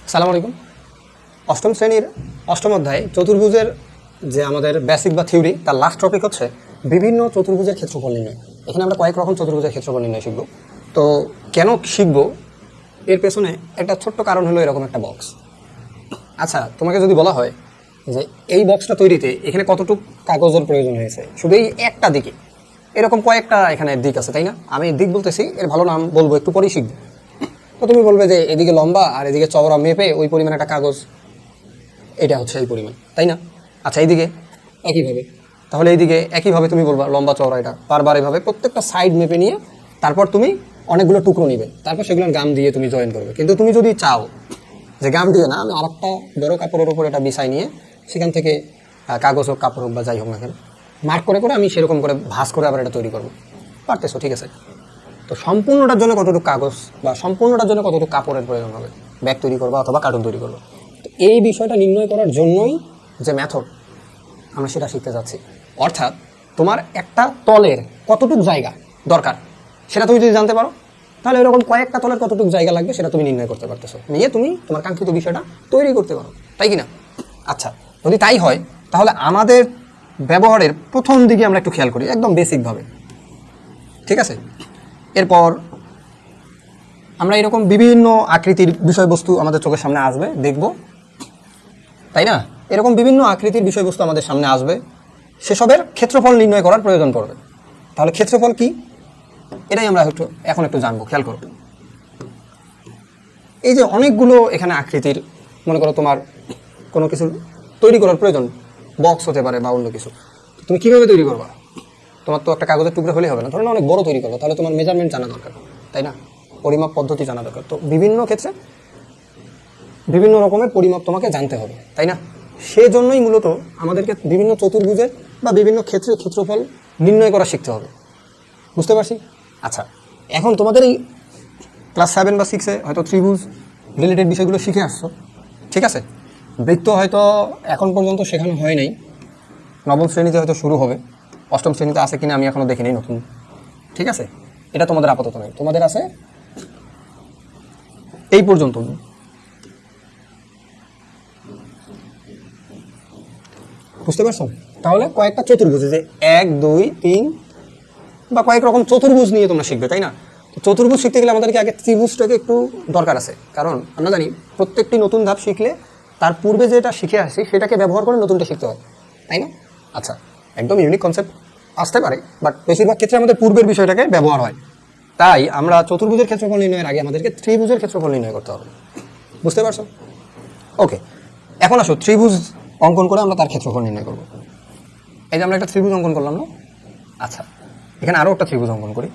আসসালামু আলাইকুম। অষ্টম শ্রেণীর অষ্টম অধ্যায় চতুর্ভুজের যে আমাদের বেসিক বা থিওরি তার লাস্ট টপিক হচ্ছে বিভিন্ন চতুর্ভুজের ক্ষেত্রফল নির্ণয়। এখানে আমরা কয়েক রকম চতুর্ভুজের ক্ষেত্রফল নির্ণয় শিখব। তো কেন শিখব এর পেছনে একটা ছোট্ট কারণ হলো এরকম একটা বক্স। আচ্ছা, তোমাকে যদি বলা হয় যে এই বক্সটা তৈরিতে এখানে কতটুকু কাগজের প্রয়োজন হয়েছে, শুধু এই একটা দিকে, এরকম কয়েকটা এখানে দিক আছে, তাই না? আমি দিক বলতেছি, এর ভালো নাম বলবো, একটু পরেই শিখবো। তো তুমি বলবে যে এদিকে লম্বা আর এদিকে চওড়া মেপে ওই পরিমাণ একটা কাগজ, এটা হচ্ছে এই পরিমাণ, তাই না? আচ্ছা, এইদিকে একইভাবে, তাহলে এইদিকে একইভাবে তুমি বলবা লম্বা চওড়া, এটা বারবার এভাবে প্রত্যেকটা সাইড মেপে নিয়ে তারপর তুমি অনেকগুলো টুকরো নিবে, তারপর সেগুলো গাম দিয়ে তুমি জয়েন করবে। কিন্তু তুমি যদি চাও যে গাম দিয়ে না, আমি আরেকটা বড় কাপড়ের উপর এটা বিছাই নিয়ে সেখান থেকে কাগজ হোক, কাপড় হোক বা যাই হোক না কেন, মার্ক করে করে আমি সেরকম করে ভাঁজ করে আবার এটা তৈরি করবো, পারতেছো? ঠিক আছে। তো সম্পূর্ণটার জন্য কতটুকু কাগজ বা সম্পূর্ণটার জন্য কতটুকু কাপড়ের প্রয়োজন হবে, ব্যাগ তৈরি করবা অথবা কার্টুন তৈরি করবো, তো এই বিষয়টা নির্ণয় করার জন্যই যে মেথড আমরা সেটা শিখতে যাচ্ছি। অর্থাৎ তোমার একটা তলের কতটুকু জায়গা দরকার সেটা তুমি যদি জানতে পারো, তাহলে এরকম কয়েকটা তলের কতটুকু জায়গা লাগবে সেটা তুমি নির্ণয় করতে পারতেছো, নিয়ে তুমি তোমার কাঙ্ক্ষিত বিষয়টা তৈরি করতে পারো, তাই কি না? আচ্ছা, যদি তাই হয় তাহলে আমাদের ব্যবহারের প্রথম দিকে আমরা একটু খেয়াল করি, একদম বেসিকভাবে, ঠিক আছে? এরপর আমরা এরকম বিভিন্ন আকৃতির বিষয়বস্তু আমাদের চোখের সামনে আসবে, দেখব, তাই না? এরকম বিভিন্ন আকৃতির বিষয়বস্তু আমাদের সামনে আসবে, সেসবের ক্ষেত্রফল নির্ণয় করার প্রয়োজন পড়বে। তাহলে ক্ষেত্রফল কি, এটাই আমরা এখন একটু জানবো। খেয়াল করো, এই যে অনেকগুলো এখানে আকৃতির, মনে করো তোমার কোনো কিছু তৈরি করার প্রয়োজন, বক্স হতে পারে বা অন্য কিছু, তুমি কীভাবে তৈরি করবা? তোমার তো একটা কাগজের টুকরো হলেই হবে না, ধরো না অনেক বড় তৈরি করবো, তাহলে তোমার মেজারমেন্ট জানা দরকার, তাই না? পরিমাপ পদ্ধতি জানা দরকার। তো বিভিন্ন ক্ষেত্রে বিভিন্ন রকমের পরিমাপ তোমাকে জানতে হবে, তাই না? সেজন্যই মূলত আমাদেরকে বিভিন্ন চতুর্ভুজের বা বিভিন্ন ক্ষেত্রের ক্ষেত্রফল নির্ণয় করা শিখতে হবে। বুঝতে পারছি? আচ্ছা, এখন তোমাদের এই ক্লাস 7 বা 6-এ হয়তো ত্রিভুজ রিলেটেড বিষয়গুলো শিখে আসছো, ঠিক আছে? বৃত্ত হয়তো এখন পর্যন্ত শেখানো হয় নাই, নবম শ্রেণীতে হয়তো শুরু হবে, অষ্টম শ্রেণীতে আছে কিনা আমি এখনও দেখিনি নতুন, ঠিক আছে? এটা তোমাদের আপাতত নেই, তোমাদের আছে এই পর্যন্ত। বুঝতে পারছো? তাহলে কয়েকটা চতুর্ভুজ, যে 1, 2, 3 বা কয়েক রকম চতুর্ভুজ নিয়ে তোমরা শিখবে, তাই না? তো চতুর্ভুজ শিখতে গেলে আমাদেরকে আগে ত্রিভুজটাকে একটু দরকার আছে, কারণ আমরা জানি প্রত্যেকটি নতুন ধাপ শিখলে তার পূর্বে যেটা শিখে আসছি সেটাকে ব্যবহার করে নতুনটা শিখতে হয়, তাই না? আচ্ছা, একদম ইউনিক কনসেপ্ট আসতে পারে, বাট বেশিরভাগ ক্ষেত্রে আমাদের পূর্বের বিষয়টাকে ব্যবহার হয়। তাই আমরা চতুর্ভুজের ক্ষেত্রফল নির্ণয়ের আগে আমাদেরকে ত্রিভুজের ক্ষেত্রফল নির্ণয় করতে হবে। বুঝতে পারছো? ওকে, এখন আসো ত্রিভুজ অঙ্কন করে আমরা তার ক্ষেত্রফল নির্ণয় করব। এই যে আমরা একটা ত্রিভুজ অঙ্কন করলাম না? আচ্ছা, এখানে আরও একটা ত্রিভুজ অঙ্কন করি।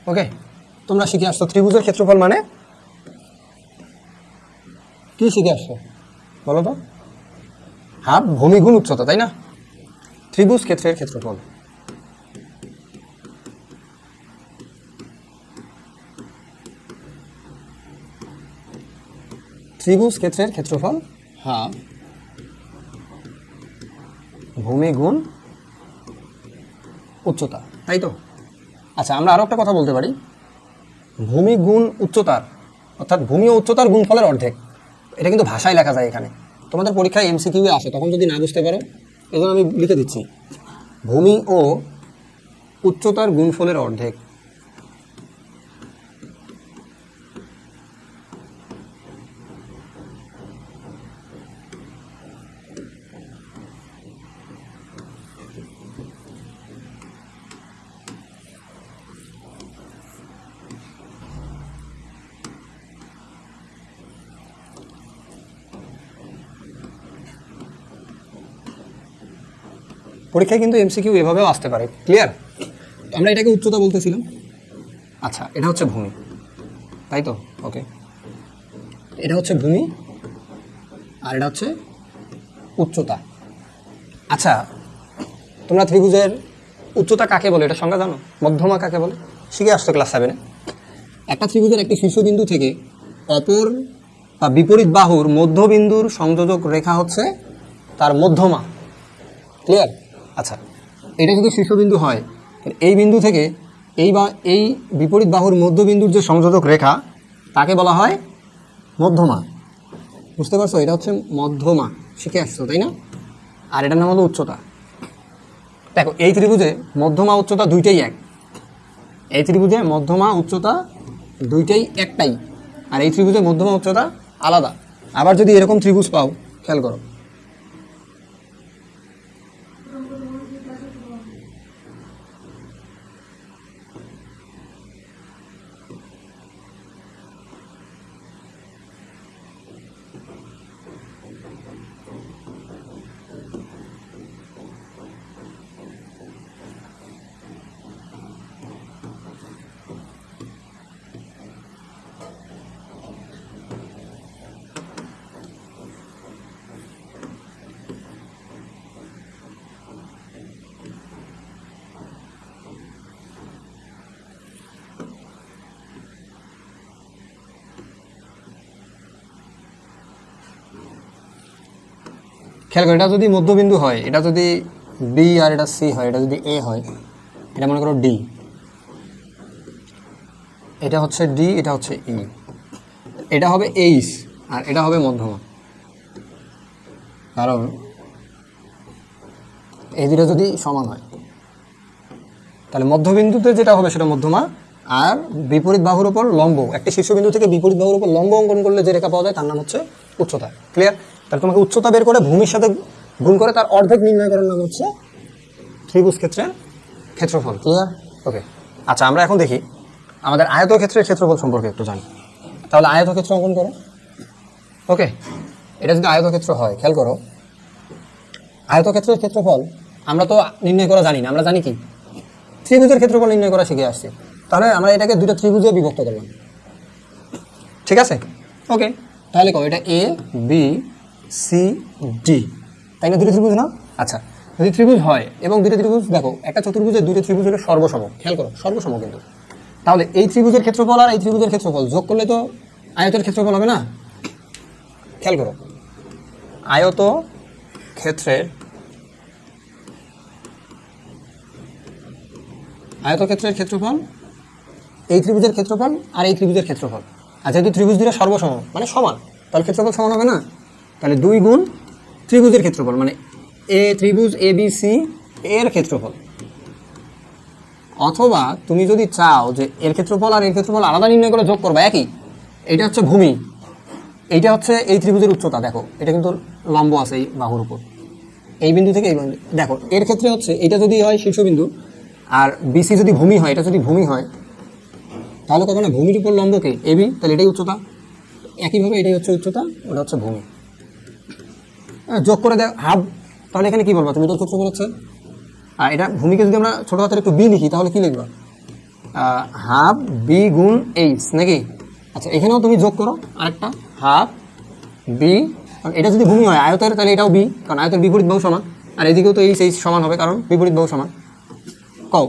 ওকে, তোমরা শিখে আসছো ত্রিভুজের ক্ষেত্রফল মানে কি শিখে আসছো বলো তো? হাফ ভূমি গুণ উচ্চতা, তাই না? ত্রিভুজ ক্ষেত্রের ক্ষেত্রফল, ত্রিভুজ ক্ষেত্রের ক্ষেত্রফল হাফ ভূমি গুণ উচ্চতা, তাই তো? আচ্ছা, আমরা আরও একটা কথা বলতে পারি, ভূমি গুণ উচ্চতার, অর্থাৎ ভূমি ও উচ্চতার গুণফলের অর্ধেক। এটা কিন্তু ভাষায় লেখা যায়, এখানে তোমাদের পরীক্ষায় MCQ আসে, তখন যদি না বুঝতে পারো এই জন্য আমি লিখে দিচ্ছি, ভূমি ও উচ্চতার গুণফলের অর্ধেক। পরীক্ষায় কিন্তু MCQ এভাবেও আসতে পারে, ক্লিয়ার? আমরা এটাকে উচ্চতা বলতেছিলাম। আচ্ছা, এটা হচ্ছে ভূমি, তাই তো? ওকে, এটা হচ্ছে ভূমি আর এটা হচ্ছে উচ্চতা। আচ্ছা, তোমরা ত্রিভুজের উচ্চতা কাকে বলে এটা সংজ্ঞা জানো? মধ্যমা কাকে বলে শিখে আসছো ক্লাস 7-এ। একটা ত্রিভুজের একটি শীর্ষবিন্দু থেকে অপর বা বিপরীত বাহুর মধ্যবিন্দুর সংযোজক রেখা হচ্ছে তার মধ্যমা, ক্লিয়ার? আচ্ছা, এটা যদি শীর্ষবিন্দু হয়, এই বিন্দু থেকে এই বিপরীত বাহুর মধ্যবিন্দুর যে সংযোজক রেখা তাকে বলা হয় মধ্যমা, বুঝতে পারছো? এটা হচ্ছে মধ্যমা, শিখে আসছো তাই না? আর এটার নাম হলো উচ্চতা। দেখো এই ত্রিভুজে মধ্যমা উচ্চতা দুইটাই এক, এই ত্রিভুজে মধ্যমা উচ্চতা দুইটাই একটাই, আর এই ত্রিভুজে মধ্যমা উচ্চতা আলাদা। আবার যদি এরকম ত্রিভুজ পাও, খেয়াল করো, খেয়াল করো, এটা যদি মধ্যবিন্দু হয়, এটা যদি বি আর এটা সি হয়, এটা যদি এ হয়, এটা মনে করো ডি, এটা হচ্ছে ডি, এটা হচ্ছে ই, এটা হবে এইচ আর এটা হবে মধ্যমা। কারণ এই দুটো যদি সমান হয় তাহলে মধ্যবিন্দুতে যেটা হবে সেটা মধ্যমা, আর বিপরীত বাহুর উপর লম্ব, একটি শীর্ষবিন্দু থেকে বিপরীত বাহুর উপর লম্ব অঙ্কন করলে যে রেখা পাওয়া যায় তার নাম হচ্ছে উচ্চতা। ক্লিয়ার? তাহলে তোমাকে উচ্চতা বের করে ভূমির সাথে গুণ করে তার অর্ধেক নির্ণয় করার নাম হচ্ছে ত্রিভুজ ক্ষেত্রের ক্ষেত্রফল। ক্লিয়ার? ওকে, আচ্ছা আমরা এখন দেখি আমাদের আয়তক্ষেত্রের ক্ষেত্রফল সম্পর্কে একটু জানি। তাহলে আয়তক্ষেত্র অঙ্কন করো। ওকে, এটা যদি আয়তক্ষেত্র হয়, খেয়াল করো, আয়তক্ষেত্রের ক্ষেত্রফল আমরা তো নির্ণয় করা জানি না, আমরা জানি কি ত্রিভুজের ক্ষেত্রফল নির্ণয় করা শিখে আসছি। তাহলে আমরা এটাকে দুটো ত্রিভুজে বিভক্ত করলাম, ঠিক আছে? ওকে, তাহলে কো এটা এ বি সি ডি, তাই না? দুটো ত্রিভুজ না? আচ্ছা, যদি ত্রিভুজ হয় এবং দুটো ত্রিভুজ, দেখো একটা চতুর্ভুজের দুটো ত্রিভুজ হলে সর্বসম, খেয়াল করো সর্বসম কিন্তু। তাহলে এই ত্রিভুজের ক্ষেত্রফল আর এই ত্রিভুজের ক্ষেত্রফল যোগ করলে তো আয়তের ক্ষেত্রফল হবে না? খেয়াল করো, আয়ত ক্ষেত্রের আয়তক্ষেত্রের ক্ষেত্রফল এই ত্রিভুজের ক্ষেত্রফল আর এই ত্রিভুজের ক্ষেত্রফল। আর যেহেতু ত্রিভুজ দুটো সর্বসম মানে সমান, তাহলে ক্ষেত্রফল সমান হবে না? তাহলে 2 গুণ ত্রিভুজের ক্ষেত্রফল মানে এ ত্রিভুজ এ বি সি এর ক্ষেত্রফল। অথবা তুমি যদি চাও যে এর ক্ষেত্রফল আর এর ক্ষেত্রফল আলাদা নির্ণয় করে যোগ করবা, একই, এইটা হচ্ছে ভূমি, এইটা হচ্ছে এই ত্রিভুজের উচ্চতা। দেখো এটা কিন্তু লম্ব আছে এই বাহুর উপর, এই বিন্দু থেকে এই বিন্দু। দেখো এর ক্ষেত্রে হচ্ছে এটা যদি হয় শীর্ষবিন্দু আর বিসি যদি ভূমি হয়, এটা যদি ভূমি হয় তাহলে কখনো ভূমির উপর লম্বকে এবি, তাহলে এটাই উচ্চতা। একইভাবে এটাই হচ্ছে উচ্চতা, ওটা হচ্ছে ভূমি। যোগ করে দেখ হাফ, তাহলে এখানে কি বলবো তুমি? এটা ক্ষেত্রফল হচ্ছে, আর এটা ভূমিকে যদি আমরা ছোটো হাতের একটু বি লিখি তাহলে কি লিখবা? হাফ বি গুণ এইচ নাকি? আচ্ছা এখানেও তুমি যোগ করো আরেকটা হাফ বি, কারণ এটা যদি ভূমি হয় আয়তের তাহলে এটাও বি, কারণ আয়তের বিপরীত বাহু সমান, আর এদিকেও তো এইচ এইচ সমান হবে কারণ বিপরীত বাহু সমান। কও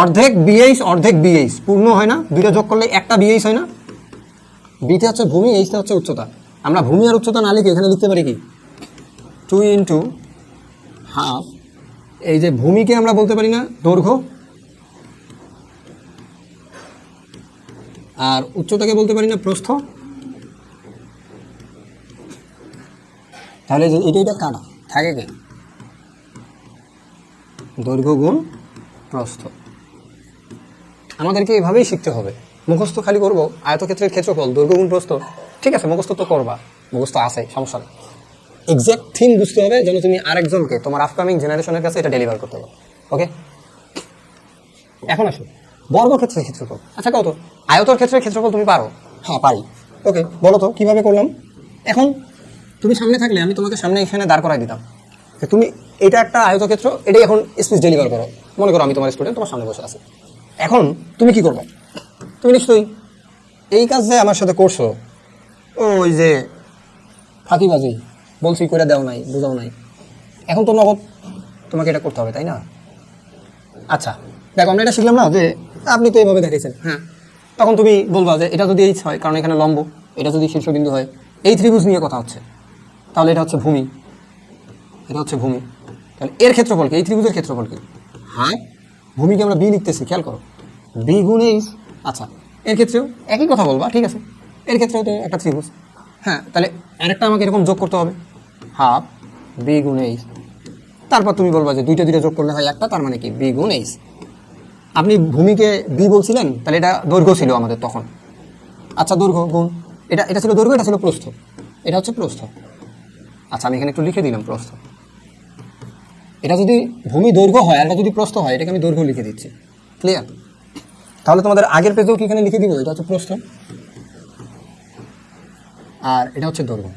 অর্ধেক বিএইচ অর্ধেক বিএইচ পূর্ণ হয় না? দুইটা যোগ করলে একটা বিএইচ হয় না? বিতে হচ্ছে ভূমি, এইচটা হচ্ছে উচ্চতা। আমরা ভূমি আর উচ্চতা না লিখে এখানে লিখতে পারি কি 2 ইন্টু হাফ, এই যে ভূমিকে আমরা বলতে পারি না দৈর্ঘ্য, আর উচ্চতাকে বলতে পারি না প্রস্থ। তাহলে যে এটা কাটা থাকে কি দৈর্ঘ্য গুণ প্রস্থ। আমাদেরকে এইভাবেই শিখতে হবে, মুখস্থ খালি করবো আয়তক্ষেত্রের ক্ষেত্রফল দৈর্ঘ্য গুণ প্রস্থ, ঠিক আছে মুখস্থ তো করবা, মুখস্থ আছে সমস্যা নেই। এক্সাক্ট থিং বুঝতে হবে যেন তুমি আরেকজনকে তোমার আপকামিং জেনারেশনের কাছে এটা ডেলিভার করতে পারো। ওকে, এখন আসো বর্গক্ষেত্রের ক্ষেত্রফল। আচ্ছা কত আয়তর ক্ষেত্রের ক্ষেত্রফল তুমি পারো? হ্যাঁ পারি। ওকে বলো তো কীভাবে করলাম? এখন তুমি সামনে থাকলে আমি তোমাকে সামনে এখানে দাঁড় করাই দিতাম, তুমি এটা একটা আয়তক্ষেত্র, এটাই এখন স্পিচ ডেলিভার করো। মনে করো আমি তোমার স্টুডেন্ট, তোমার সামনে বসে আছি। এখন তুমি কি করবে? তুমি নিশ্চয়ই এই কাজ যে আমার সাথে করছো, ওই যে ফাঁকিবাজি বলছি করে দেও নাই, বোঝাও নাই, এখন তো নগদ তোমাকে এটা করতে হবে তাই না? আচ্ছা দেখো আমরা এটা শিখলাম না যে আপনি তো এইভাবে দেখিয়েছেন, হ্যাঁ, তখন তুমি বলবা যে এটা যদি এইচ হয় কারণ এখানে লম্ব, এটা যদি শীর্ষবিন্দু হয়, এই ত্রিভুজ নিয়ে কথা হচ্ছে, তাহলে এটা হচ্ছে ভূমি, এটা হচ্ছে ভূমি। তাহলে এর ক্ষেত্রফল কি? এই ত্রিভুজের ক্ষেত্রফল কি? হ্যাঁ, ভূমিকে আমরা বি লিখতেছি, খেয়াল করো বি গুণ এইচ। আচ্ছা এর ক্ষেত্রেও একই কথা বলবা, ঠিক আছে, এর ক্ষেত্রেও তো একটা ত্রিভুজ, হ্যাঁ, তাহলে আরেকটা আমাকে এরকম যোগ করতে হবে, হাফ বি গুণ এইচ। তারপর তুমি বলবা যে দুইটা দুইটা যোগ করলে হয় একটা, তার মানে কি বি গুণ এইচ। আপনি ভূমিকে বি বলছিলেন, তাহলে এটা দৈর্ঘ্য ছিল আমাদের তখন। আচ্ছা, দৈর্ঘ্য গুণ এটা, এটা ছিল দৈর্ঘ্য, এটা ছিল প্রস্থ, এটা হচ্ছে প্রস্থ। আচ্ছা, আমি এখানে একটু লিখে দিলাম প্রস্থ। এটা যদি ভূমি দৈর্ঘ্য হয় আর এটা যদি প্রস্থ হয়, এটাকে আমি দৈর্ঘ্য লিখে দিচ্ছি। ক্লিয়ার? তাহলে তোমাদের আগের পেজেও কি এখানে লিখে দিব, এটা হচ্ছে প্রস্থ আর এটা হচ্ছে দৈর্ঘ্য।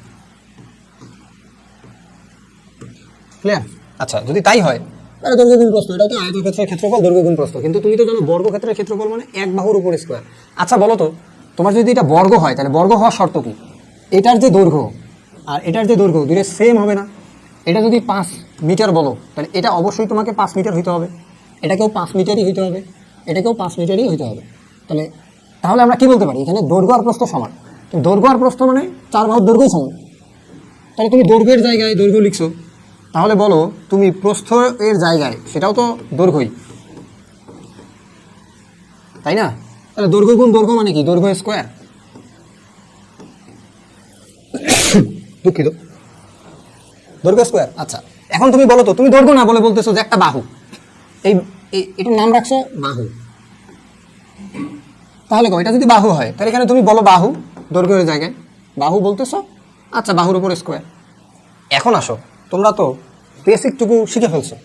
ক্লিয়ার? আচ্ছা, যদি তাই হয় তাহলে দৈর্ঘ্য গুণ প্রস্থ, এটা তো আয়তক্ষেত্রের ক্ষেত্রফল, দৈর্ঘ্য গুণ প্রস্থ। কিন্তু তুমি তো জানো বর্গক্ষেত্রের ক্ষেত্রফল মানে এক বাহুর উপর স্কোয়ার। আচ্ছা বলো তো, তোমার যদি এটা বর্গ হয় তাহলে বর্গ হওয়ার শর্ত কি? এটার যে দৈর্ঘ্য আর এটার যে দৈর্ঘ্য দুটো সেম হবে না? এটা যদি 5 মিটার বলো, তাহলে এটা অবশ্যই তোমাকে 5 মিটার হইতে হবে, এটাকেও 5 মিটারই হইতে হবে, এটাকেও 5 মিটারই হইতে হবে। তাহলে তাহলে আমরা কি বলতে পারি, এখানে দৈর্ঘ্য আর প্রস্থ সমান। তো দৈর্ঘ্য আর প্রস্থ মানে 4 বাহুর দৈর্ঘ্য সমান। তাহলে তুমি দৈর্ঘ্যের জায়গায় দৈর্ঘ্য লিখছো, তাহলে বলো তুমি প্রস্থ এর জায়গায় সেটাও তো দৈর্ঘ্যই, তাই না? তাহলে দৈর্ঘ্য গুণ দৈর্ঘ্য মানে কি? দৈর্ঘ্য স্কোয়ার। দুঃখিত, দৈর্ঘ্য স্কোয়ার। আচ্ছা, এখন তুমি বলো তো, তুমি দৈর্ঘ্য না বলে বলতেছো যে একটা বাহু, এই এটার নাম রাখছো বাহু। তাহলে এটা যদি বাহু হয় তাহলে এখানে তুমি বলো বাহু, দৈর্ঘ্যের জায়গায় বাহু বলতেছো। আচ্ছা, বাহুর উপর স্কোয়ার। এখন আসো, তোমরা তো বেসিকটুকু শিখে ফেলছো,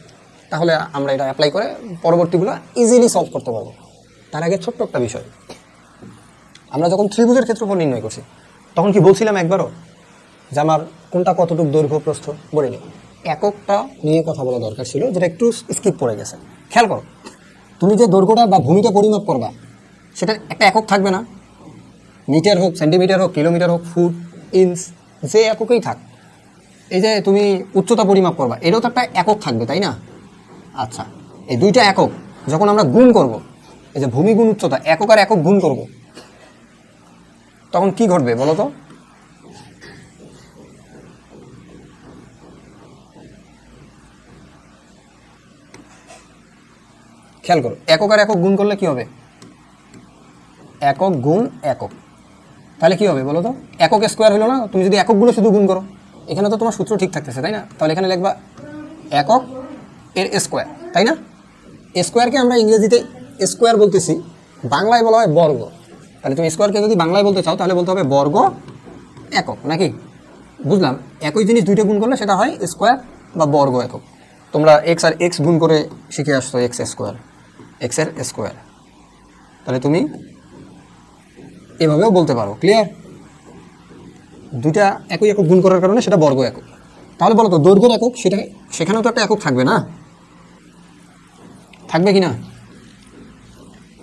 তাহলে আমরা এটা অ্যাপ্লাই করে পরবর্তীগুলো ইজিলি সলভ করতে পারবো। তার আগে ছোট্ট একটা বিষয়, আমরা যখন ত্রিভুজের ক্ষেত্রফল নির্ণয় করছি তখন কি বলছিলাম একবারও যে আমার কোনটা কতটুকু দৈর্ঘ্য প্রস্থ বলিনি? এককটা নিয়ে কথা বলা দরকার ছিল, যেটা একটু স্কিপ পড়ে গেছে। খেয়াল করো, তুমি যে দৈর্ঘ্যটা বা ভূমিটা পরিমাপ করবা সেটা একটা একক থাকবে না? মিটার হোক, সেন্টিমিটার হোক, কিলোমিটার হোক, ফুট, ইঞ্চ, যে এককেই থাক। এই যে তুমি উচ্চতা পরিমাপ করবা, এটাও তো একটা একক থাকবে, তাই না? আচ্ছা, এই দুইটা একক যখন আমরা গুণ করব, এই যে ভূমি গুণ উচ্চতা, একক আর একক গুণ করব, তখন কি ঘটবে বলো তো? খেয়াল করো, একক আর একক গুণ করলে কি হবে? একক গুণ একক, তাহলে কি হবে বলো তো? একক স্কোয়ার হলো না? তুমি যদি এককগুলো শুধু গুণ করো, এখানে তো তোমার সূত্র ঠিক থাকতেছে, তাই না? তাহলে এখানে লিখবা একক এর স্কোয়ার, তাই না? স্কোয়ারকে আমরা ইংরেজিতে স্কোয়ার বলতেছি, বাংলায় বলা হয় বর্গ। তাহলে তুমি স্কোয়ারকে যদি বাংলায় বলতে চাও তাহলে বলতে হবে বর্গ একক, নাকি? বুঝলাম, একই জিনিস দুইটা গুণ করলে সেটা হয় স্কোয়ার বা বর্গ একক। তোমরা এক্স আর এক্স গুণ করে শিখে আসছো, এক্স স্কোয়ার, এক্সের স্কোয়ার। তাহলে তুমি এভাবেও বলতে পারো। ক্লিয়ার? দুইটা একই একক গুণ করার কারণে সেটা বর্গ একক। তাহলে বলো তো দৈর্ঘ্যের একক, সেটা সেখানেও তো একটা একক থাকবে না? থাকবে কি না?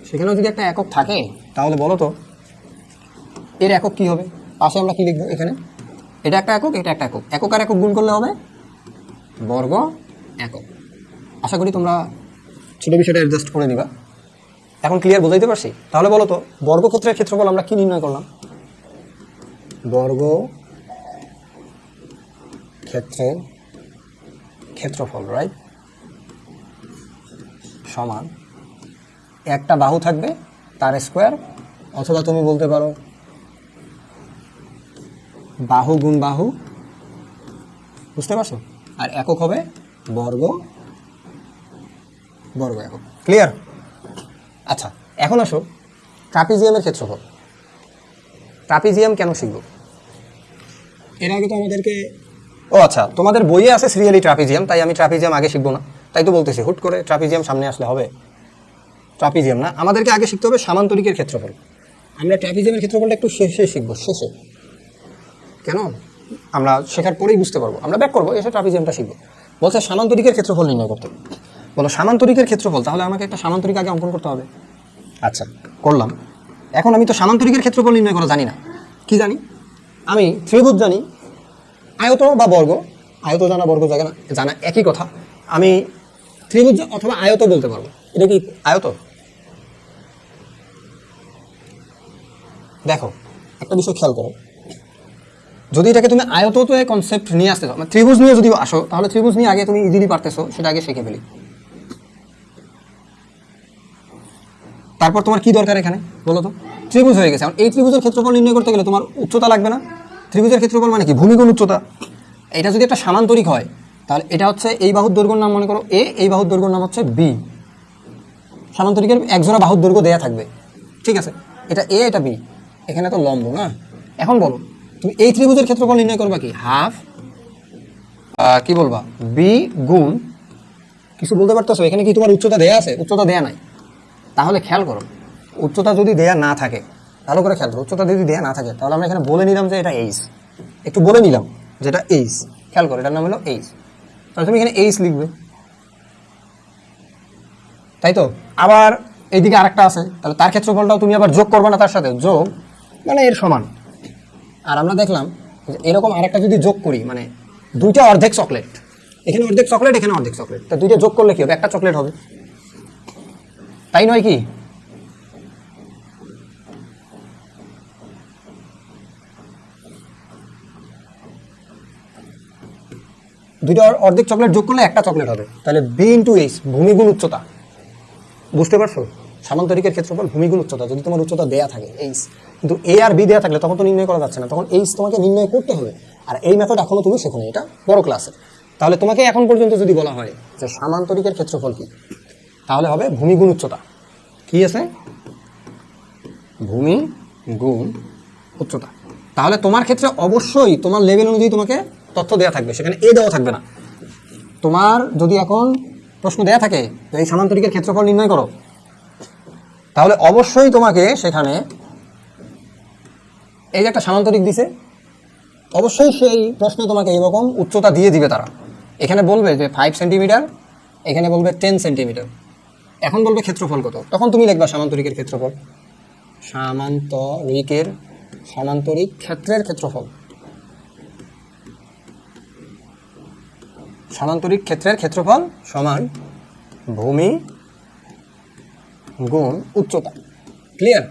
সেখানেও যদি একটা একক থাকে তাহলে বলো তো এর একক কি হবে? পাশে আমরা কি লিখবো? এখানে এটা একটা একক, এটা একটা একক, একক আর একক গুণ করলে হবে বর্গ একক। আশা করি তোমরা ছোট বিষয়টা অ্যাডজাস্ট করে নিবা। এখন ক্লিয়ার বোঝাইতে পারছি? তাহলে বলো তো বর্গক্ষেত্রের ক্ষেত্রফল আমরা কি নির্ণয় করলাম? বর্গ ক্ষেত্রের ক্ষেত্রফল, রাইট, সমান একটা বাহু থাকবে তার স্কোয়ার, অথবা তুমি বলতে পারো বাহু গুণ বাহু, বুঝতে পারছো? আর একক হবে বর্গ, বর্গ একক। ক্লিয়ার? আচ্ছা, এখন আসো ট্রাপিজিয়ামের ক্ষেত্রফল। ট্রাপিজিয়াম কেন শিখবো? এর আগে তো আমাদেরকে, ও আচ্ছা, তোমাদের বইয়ে আছে সিরিয়ালি ট্রাপিজিয়াম, তাই আমি ট্রাপিজিয়াম আগে শিখবো না, তাই তো বলতেছি। হুট করে ট্রাপিজিয়াম সামনে আসলে হবে? ট্রাপিজিয়াম না, আমাদেরকে আগে শিখতে হবে সামান্তরিকের ক্ষেত্রফল। আমরা ট্রাপিজিয়ামের ক্ষেত্রফলটা একটু শেষে শিখবো, শেষে। কেন? আমরা শেখার পরেই বুঝতে পারবো, আমরা ব্যাক করবো, এসে ট্রাপিজিয়ামটা শিখবো। বলছে সামান্তরিকের ক্ষেত্রফল নির্ণয় করতে। বলো সামান্তরিকের ক্ষেত্রফল, তাহলে আমাকে একটা সামান্তরিক আগে অঙ্কন করতে হবে। আচ্ছা, করলাম। এখন আমি তো সামান্তরিকের ক্ষেত্রফল নির্ণয় করা জানি না। কি জানি? আমি ত্রিভুজ জানি, আয়ত বা বর্গ, আয়ত জানা বর্গ জানা জানা একই কথা। আমি ত্রিভুজ অথবা আয়ত বলতে পারবো। এটা কি আয়ত? দেখো একটা বিষয় খেয়াল করো, যদি এটাকে তুমি আয়ত তো কনসেপ্ট নিয়ে আসতে চাও, মানে ত্রিভুজ নিয়ে যদি আসো, তাহলে ত্রিভুজ নিয়ে আগে তুমি ইজিলি পারতেছো, সেটা আগে শিখে ফেলি। তারপর তোমার কি দরকার এখানে বলো তো? ত্রিভুজ হয়ে গেছে। এখন এই ত্রিভুজের ক্ষেত্রফল নির্ণয় করতে গেলে তোমার উচ্চতা লাগবে না? ত্রিভুজের ক্ষেত্রফল মানে কি? ভূমি গুণ উচ্চতা। এটা যদি একটা সামান্তরিক হয় তাহলে এটা হচ্ছে এই বাহুর দৈর্ঘ্যের নাম মনে করো এ, এই বাহুর দৈর্ঘ্যের নাম হচ্ছে বি। সামান্তরিকের একজোড়া বাহুর দৈর্ঘ্য দেয়া থাকবে, ঠিক আছে? এটা এ, এটা বি, এখানে তো লম্ব না। এখন বলো তুমি এই ত্রিভুজের ক্ষেত্রফল নির্ণয় করবা কি? হাফ কি বলবা? বি গুণ, কিছু বলতে পারতেছো? এখানে কি তোমার উচ্চতা দেয়া আছে? উচ্চতা দেয়া নাই। তাহলে খেয়াল করো, উচ্চতা যদি দেয়া না থাকে, ভালো করে খেয়াল করো, উচ্চতা যদি দেয়া না থাকে তাহলে আমরা এখানে বলে নিলাম যে এটা এইচ, একটু বলে নিলাম যেটা এইচ। খেয়াল করো, এটার নাম হলো এইচ। তাহলে তুমি এখানে এইচ লিখবে, তাই তো? আবার এইদিকে আরেকটা আছে, তাহলে তার ক্ষেত্রফলটাও তুমি আবার যোগ করবে না তার সাথে, যোগ মানে এর সমান। আর আমরা দেখলাম যে এরকম আরেকটা যদি যোগ করি, মানে দুইটা অর্ধেক চকলেট, এখানে অর্ধেক চকলেট, এখানে অর্ধেক চকলেট, তা দুইটা যোগ করলে কি হবে? একটা চকলেট হবে, তাই নয় কি? দুইটা অর্ধেক চকলেট যোগ করলে একটা চকলেট হবে। তাহলে বি ইন্টু এইচ, ভূমি গুণ উচ্চতা। বুঝতে পারছো? সামান্তরিকের ক্ষেত্রফল ভূমি গুণ উচ্চতা, যদি তোমার উচ্চতা দেয়া থাকে এইচ, কিন্তু এ আর বি দেয়া থাকলে তখন তো নির্ণয় করা যাচ্ছে না, তখন এইচ তোমাকে নির্ণয় করতে হবে। আর এই মেথড এখনো তুমি শেখো নি, এটা বড় ক্লাসে। তাহলে তোমাকে এখন পর্যন্ত যদি বলা হয় যে সামান্তরিকের ক্ষেত্রফল কি, তাহলে হবে ভূমি গুণ উচ্চতা। কি আছে? ভূমি গুণ উচ্চতা। তাহলে তোমার ক্ষেত্রে অবশ্যই তোমার লেভেল অনুযায়ী তোমাকে তথ্য দেওয়া থাকবে, সেখানে এ দেওয়া থাকবে না। তোমার যদি এখন প্রশ্ন দেয়া থাকে যে এই সামান্তরিকের ক্ষেত্রফল নির্ণয় করো, তাহলে অবশ্যই তোমাকে সেখানে এই যে একটা সামান্তরিক দিছে, অবশ্যই সেই প্রশ্নে তোমাকে এইরকম উচ্চতা দিয়ে দিবে তারা। এখানে বলবে যে 5 সেন্টিমিটার, এখানে বলবে 10 সেন্টিমিটার, এখন বলবে ক্ষেত্রফল কত, তখন তুমি লিখবা সামান্তরিকের ক্ষেত্রফল। সামান্তরিক ক্ষেত্রের ক্ষেত্রফল, সামান্তরিক ক্ষেত্রের ক্ষেত্রফল সমান ভূমি গুণ উচ্চতা। ক্লিয়ার?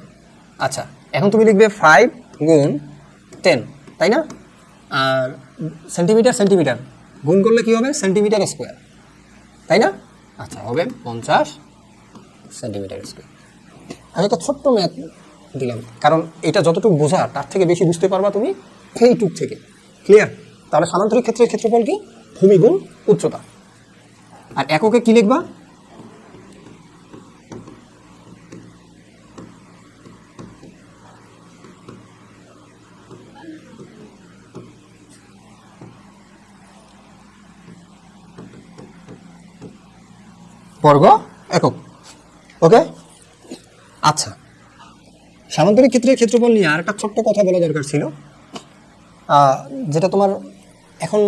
আচ্ছা, এখন তুমি লিখবে 5 গুণ 10, তাই না? আর সেন্টিমিটার গুণ করলে কি হবে? সেন্টিমিটার স্কোয়ার, তাই না? আচ্ছা, হবে 50 সেন্টিমিটার স্কোয়ার। আমি একটা ছোট্ট ম্যাথ দিলাম, কারণ এটা যতটুকু বোঝা তার থেকে বেশি বুঝতে পারবা তুমি এইটুক থেকে। ক্লিয়ার? তাহলে সামান্তরিক ক্ষেত্রের ক্ষেত্রফল কি? ভূমি গুণ উচ্চতা। আর এককে কি লিখবা? বর্গ একক। ওকে, আচ্ছা, সামান্তরিক ক্ষেত্রের ক্ষেত্রফল নিয়ে আর একটা ছোট্ট কথা বলা দরকার ছিল, যেটা তোমার এখন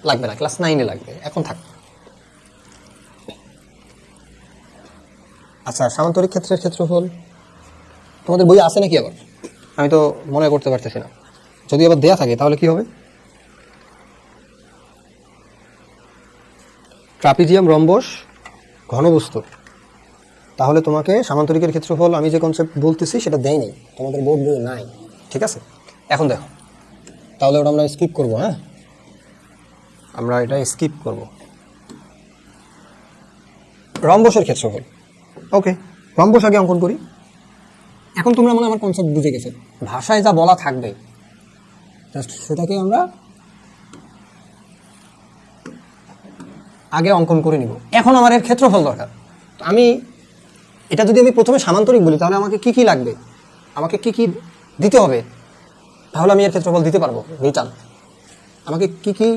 লাগবে না, ক্লাস 9-এ লাগবে, এখন থাক। আচ্ছা, সামান্তরিক ক্ষেত্রের ক্ষেত্রফল তোমাদের বই আছে নাকি? আবার আমি তো মনে করতে পারতেছি না, যদি আবার দেয়া থাকে তাহলে কি হবে? ট্রাপিজিয়াম, রম্বস, ঘনবস্তু। তাহলে তোমাকে সামান্তরিকের ক্ষেত্রফল আমি যে কনসেপ্ট বলতেছি সেটা দেয়নি, তোমাদের বোর্ড বই নাই, ঠিক আছে? এখন দেখো, তাহলে ওটা আমরা স্কিপ করবো। হ্যাঁ, আমরা এটা স্কিপ করব। রম্বসের ক্ষেত্রফল। ওকে, রম্বস আগে অঙ্কন করি। এখন তোমরা মনে আমার কনসেপ্ট বুঝে গেছো, ভাষায় যা বলা থাকবে জাস্ট সেটাকে আমরা আগে অঙ্কন করে নিব। এখন আমার এর ক্ষেত্রফল দরকার। তো আমি এটা যদি আমি প্রথমে সামান্তরিক বলি তাহলে আমাকে কি কি লাগবে, আমাকে কি কি দিতে হবে, তাহলে আমি এর ক্ষেত্রফল দিতে পারবো। রিটার্ন আমাকে কি কি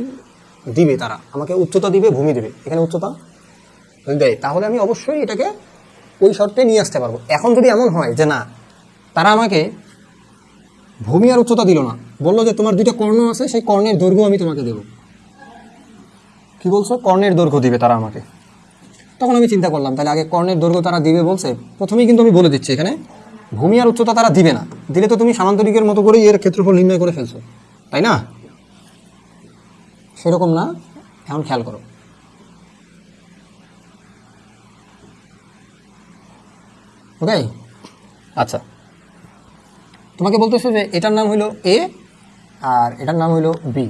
দিবে? তারা আমাকে উচ্চতা দিবে, ভূমি দিবে। এখানে উচ্চতা দেয়, তাহলে আমি অবশ্যই এটাকে ওই শর্তে নিয়ে আসতে পারবো। এখন যদি এমন হয় যে না, তারা আমাকে ভূমি আর উচ্চতা দিল না, বললো যে তোমার দুইটা কর্ণ আছে, সেই কর্ণের দৈর্ঘ্য আমি তোমাকে দেবো। কি বলছো? কর্ণের দৈর্ঘ্য দিবে তারা আমাকে। তখন আমি চিন্তা করলাম, তাহলে আগে কর্ণের দৈর্ঘ্য তারা দিবে বলছে, প্রথমেই কিন্তু আমি বলে দিচ্ছি এখানে ভূমি আর উচ্চতা তারা দিবে না। দিলে তো তুমি সামান্তরিকের মতো করে এর ক্ষেত্রফল নির্ণয় করে ফেলছো, তাই না? সেরকম না। এখন খেয়াল করো, ওকে? আচ্ছা, তোমাকে বলতেছে যে এটার নাম হইলো এ আর এটার নাম হইলো বি।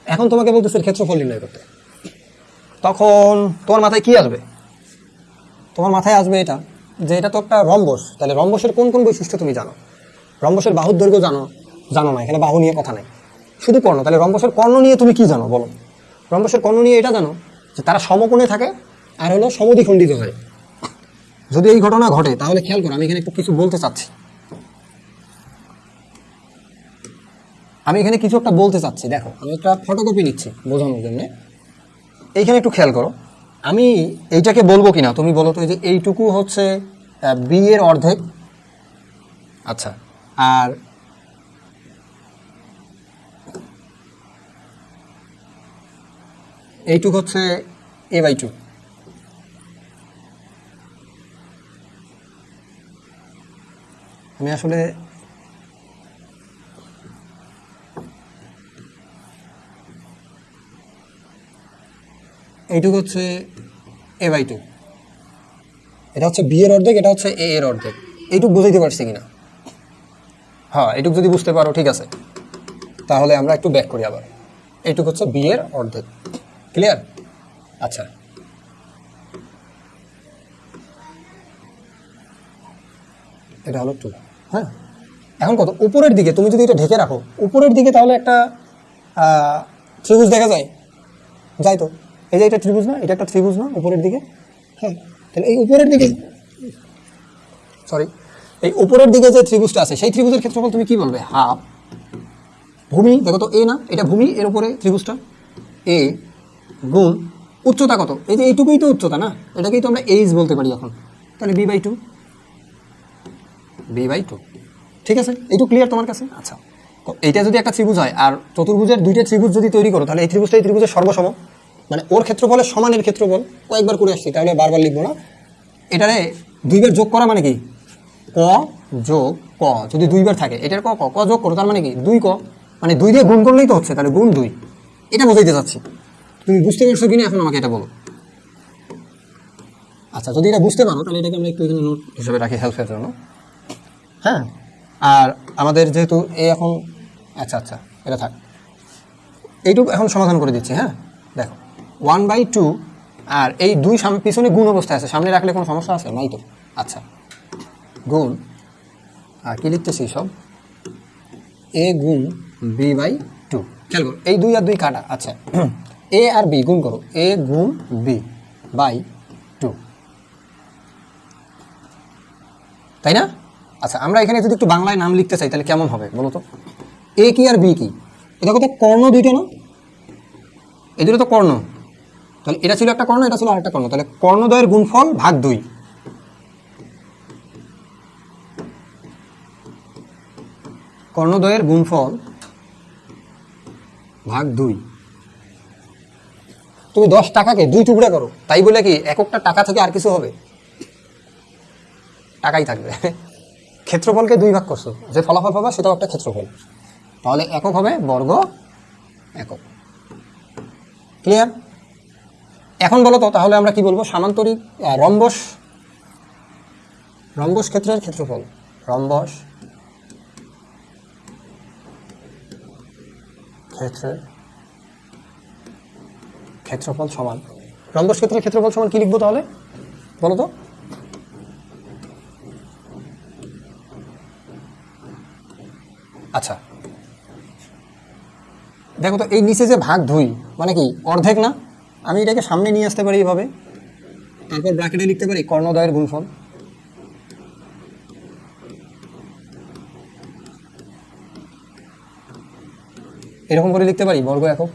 এখন তোমাকে বলতেছে ক্ষেত্রফল নির্ণয় করতে। তখন তোমার মাথায় কি আসবে? তোমার মাথায় আসবে এটা, যে এটা তো একটা রম্বস, তাহলে রম্বসের কোন কোন বৈশিষ্ট্য তুমি জানো? রম্বসের বাহুর দৈর্ঘ্য জানো, জানো না, এখানে বাহু নিয়ে কথা নাই, শুধু কর্ণ। তাহলে রম্বসের কর্ণ নিয়ে তুমি কি জানো বলো? রম্বসের কর্ণ নিয়ে এটা জানো যে তারা সমকোণে থাকে আর হলো সমদ্বিখণ্ডিত হয়। যদি এই ঘটনা ঘটে তাহলে খেয়াল করো, আমি এখানে একটু কিছু বলতে চাচ্ছি, দেখো আমি একটা ফটোকপি নিচ্ছি বোঝানোর জন্য। এইখানে একটু খেয়াল করো, আমি এইটাকে বলবো কিনা তুমি বলো তো, যে এইটুকু হচ্ছে বি এর অর্ধেক, আচ্ছা, আর এইটুকু হচ্ছে a/2। আমি আসলে এইটুকু হচ্ছে a/2, এটা হচ্ছে বি এর অর্ধেক, এটা হচ্ছে এ এর অর্ধেক। এইটুকু বুঝাইতে পারছি কিনা? হ্যাঁ, এইটুকু যদি বুঝতে পারো ঠিক আছে, তাহলে আমরা একটু ব্যাক করি আবার। এইটুকু হচ্ছে বি এর অর্ধেক, ক্লিয়ার? আচ্ছা, এটা হলো 2। হ্যাঁ, এখন কত উপরের দিকে তুমি যদি এটা ঢেকে রাখো, উপরের দিকে তাহলে একটা ত্রিভুজ দেখা যায়, যাই তো, এই যে এটা ত্রিভুজ না, এটা একটা ত্রিভুজ না উপরের দিকে? হ্যাঁ, তাহলে এই উপরের দিকে, সরি, এই উপরের দিকে যে ত্রিভুজটা আছে সেই ত্রিভুজের ক্ষেত্রফল তুমি কি বলবে? হাফ ভূমি, দেখো তো এ না, এটা ভূমি, এর উপরে ত্রিভুজটা এ গুণ উচ্চতা কত, এই যে এইটুকুই তো উচ্চতা না, এটাকেই তো আমরা এইচ বলতে পারি এখন, তাহলে b/2, b/2, ঠিক আছে? এইটুকু ক্লিয়ার তোমার কাছে? আচ্ছা, তো এইটা যদি একটা ত্রিভুজ হয় আর চতুর্ভুজের দুইটা ত্রিভুজ যদি তৈরি করো, তাহলে এই ত্রিভুজটা এই ত্রিভুজের সর্বসম, মানে ওর ক্ষেত্রফলের সমানের ক্ষেত্রফল, কয়েকবার করে আসছি তাহলে বারবার লিখবো না। এটারে দুইবার যোগ করা মানে কি? ক যোগ ক, যদি দুইবার থাকে এটার ক ক ক যোগ করো, তার মানে কি 2 ক, মানে 2 দিয়ে গুণ করলেই তো হচ্ছে, তাহলে গুণ 2। এটা বোঝাইতে চাচ্ছি, তুমি বুঝতে পারছো কিনা এখন আমাকে এটা বলো। আচ্ছা, যদি এটা বুঝতে পারো তাহলে এটাকে আমরা একটু এখানে নোট হিসেবে রাখি হেল্পের জন্য। হ্যাঁ, আর আমাদের যেহেতু এ এখন, আচ্ছা আচ্ছা এটা থাক, এইটুকু এখন সমাধান করে দিচ্ছি। হ্যাঁ, দেখো 1/2, আর এই 2 পিছনে গুণ অবস্থায় আছে, সামনে রাখলে কোনো সমস্যা আছে? নাই তো। আচ্ছা, গুণ, আর কি লিখতেছি সব, এ গুণ b/2। খেয়াল করো এই 2 আর 2 কাটা, আচ্ছা এ আর বি গুণ করো, এ গুণ b/2, তাই না? আচ্ছা, আমরা এখানে যদি একটু বাংলায় নাম লিখতে চাই তাহলে কেমন হবে বলো তো? এ কি আর বি কি? এটা কত কর্ণ দুইটা না, এই দুটো তো কর্ণ, তাহলে এটা ছিল একটা কর্ণ, এটা ছিল আরেকটা কর্ণ, তাহলে কর্ণদ্বয়ের গুণফল ভাগ 2, কর্ণদ্বয়ের গুণফল ভাগ 2। তুমি 10 টাকাকে 2 টুকরা করো, তাই বলে কি এককটা টাকা থেকে আর কিছু হবে? টাকাই থাকবে। ক্ষেত্রফলকে 2 ভাগ করছো, যে ফলাফল পাবা সেটাও একটা ক্ষেত্রফল, তাহলে একক হবে বর্গ একক। ক্লিয়ার? এখন বলো তো তাহলে আমরা কি বলবো? সামান্তরিক রম্বস, রম্বস ক্ষেত্রের ক্ষেত্রফল, রম্বস ক্ষেত্রের ক্ষেত্রফল সমান, রম্বস ক্ষেত্রের ক্ষেত্রফল সমান কি লিখবো তাহলে বলো তো? আচ্ছা, দেখো তো এই নিচে যে ভাগ 2 মানে কি অর্ধেক না, আমি এটাকে সামনে নিয়ে আসতে পারি এইভাবে, তারপর ব্র্যাকেটে লিখতে পারি কর্ণদ্বয়ের গুণফল, এরকম করে লিখতে পারি বর্গ একক।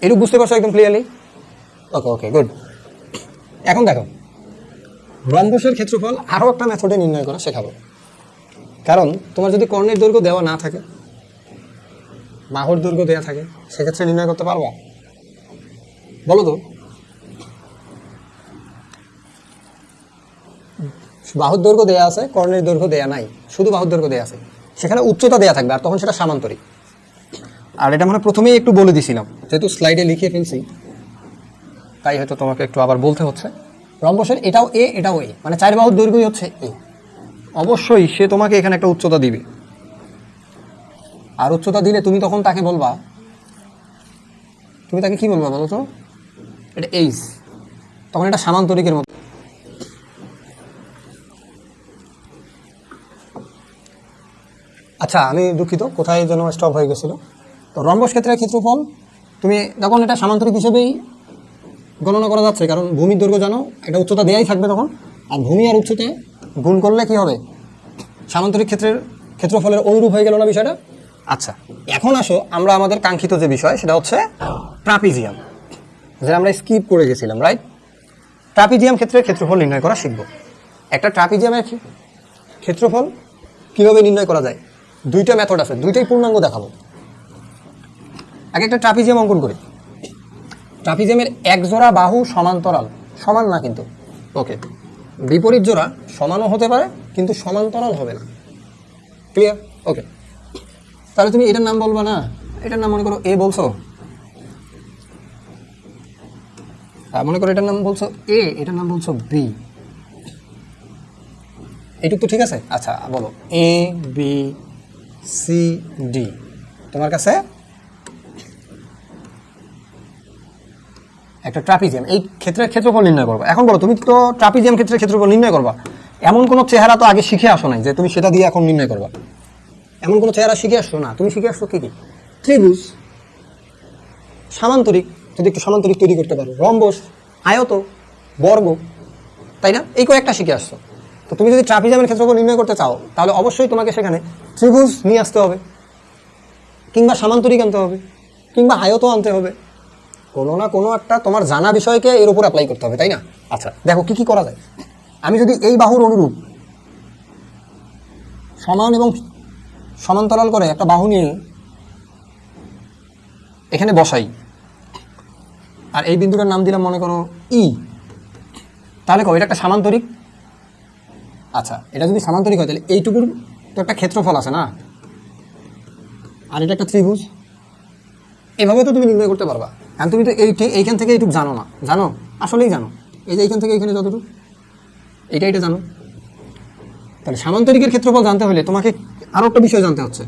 এটুকু বুঝতে পারছো একদম ক্লিয়ারলি? ওকে ওকে, গুড। এখন দেখো রম্বসের ক্ষেত্রফল আরও একটা মেথডে নির্ণয় করা শেখাবো, কারণ তোমার যদি কর্ণের দৈর্ঘ্য দেওয়া না থাকে, বাহুর দৈর্ঘ্য দেওয়া থাকে, সেক্ষেত্রে নির্ণয় করতে পারবা বলো তো? বাহুর দৈর্ঘ্য দেওয়া আছে, কর্ণের দৈর্ঘ্য দেওয়া নাই, শুধু বাহুর দৈর্ঘ্য দেওয়া আছে, সেখানে উচ্চতা দেওয়া থাকবে, আর তখন সেটা সামান্তরিক। আর এটা মানে প্রথমেই একটু বলে দিছিলাম, যেহেতু স্লাইডে লিখে ফেলছি তাই হয়তো তোমাকে একটু আবার বলতে হচ্ছে। রম্বসের এটাও এ, এটাও এ, মানে 4 বাহুর দৈর্ঘ্যই হচ্ছে এ। অবশ্যই সে তোমাকে এখানে একটা উচ্চতা দিবে, আর উচ্চতা দিলে তুমি তখন তাকে বলবা, তুমি তাকে কি বলবা বলো তো? এটা এইচ, তখন এটা সামান্তরিকের মতো। আচ্ছা আমি দুঃখিত, কোথায় যেন স্টপ হয়ে গেছিল। তো রম্বস ক্ষেত্রের ক্ষেত্রফল তুমি তখন এটা সামান্তরিক হিসেবেই গণনা করা যাচ্ছে, কারণ ভূমির দৈর্ঘ্য জানো, একটা উচ্চতা দেয়াই থাকবে তখন, আর ভূমি আর উচ্চতা গুণ করলে কি হবে, সামান্তরিক ক্ষেত্রের ক্ষেত্রফলের অনুরূপ হয়ে গেল না বিষয়টা। আচ্ছা এখন আসো আমরা আমাদের কাঙ্ক্ষিত যে বিষয় সেটা হচ্ছে ট্রাপিজিয়াম, যেটা আমরা স্কিপ করে গেছিলাম, রাইট? ট্রাপিজিয়াম ক্ষেত্রের ক্ষেত্রফল নির্ণয় করা শিখব। একটা ট্রাপিজিয়ামের ক্ষেত্রফল কীভাবে নির্ণয় করা যায়, দুইটা মেথড আছে, দুইটাই পূর্ণাঙ্গ দেখাবো। আগে একটা ট্রাপিজিয়াম অঙ্কন করি। ট্রাপিজিয়ামের এক জোড়া বাহু সমান্তরাল, সমান না কিন্তু, ওকে, বিপরীত জোড়া সমানও হতে পারে কিন্তু সমান্তরাল হবে না, ক্লিয়ার? ওকে, তাহলে তুমি এটার নাম বলবা না, এটার নাম মনে করো এ বলছো, মনে করো এটার নাম বলছো এ, এটার নাম বলছো বি, এইটুক তো ঠিক আছে। আচ্ছা বলো এ বি সি ডি, তোমার কাছে একটা ট্রাপিজিয়াম, এই ক্ষেত্রের ক্ষেত্রফল নির্ণয় করবা। এখন বলো তুমি তো ট্রাপিজিয়াম ক্ষেত্রের ক্ষেত্রফল নির্ণয় করবা, এমন কোনো চেহারা তো আগে শিখে আসো নাই যে তুমি সেটা দিয়ে এখন নির্ণয় করবা, এমন কোনো চেহারা শিখে আসছো না। তুমি শিখে আসছো কি কি, ত্রিভুজ, সামান্তরিক, যদি একটু সামান্তরিক তৈরি করতে পারো, রম্বস, আয়ত, বর্গ, তাই না? এই কয়েকটা শিখে আসছো। তো তুমি যদি ট্রাপিজিয়ামের ক্ষেত্রফল নির্ণয় করতে চাও তাহলে অবশ্যই তোমাকে সেখানে ত্রিভুজ নিয়ে আসতে হবে, কিংবা সামান্তরিক আনতে হবে, কিংবা আয়ত আনতে হবে, কোনো না কোনো একটা তোমার জানা বিষয়কে এর উপর অ্যাপ্লাই করতে হবে, তাই না? আচ্ছা দেখো কি কি করা যায়। আমি যদি এই বাহুর অনুরূপ সমান এবং সমান্তরাল করে একটা বাহু নিয়ে এখানে বসাই, আর এই বিন্দুটার নাম দিলাম মনে করো ই, তাহলে এটা একটা সামান্তরিক। আচ্ছা এটা যদি সামান্তরিক হয় তাহলে এইটুকুর তো একটা ক্ষেত্রফল আছে না, আর এটা একটা ত্রিভুজ, এভাবে তো তুমি নির্ণয় করতে পারবা। কারণ তুমি তো এইখান থেকে এইটুকু জানো না, জানো, আসলেই জানো, এই যে এইখান থেকে এইখানে যতটুকু, এটা জানো। তাহলে সামান্তরিকের ক্ষেত্রফল জানতে হলে তোমাকে আরও একটা বিষয় জানতে হচ্ছে,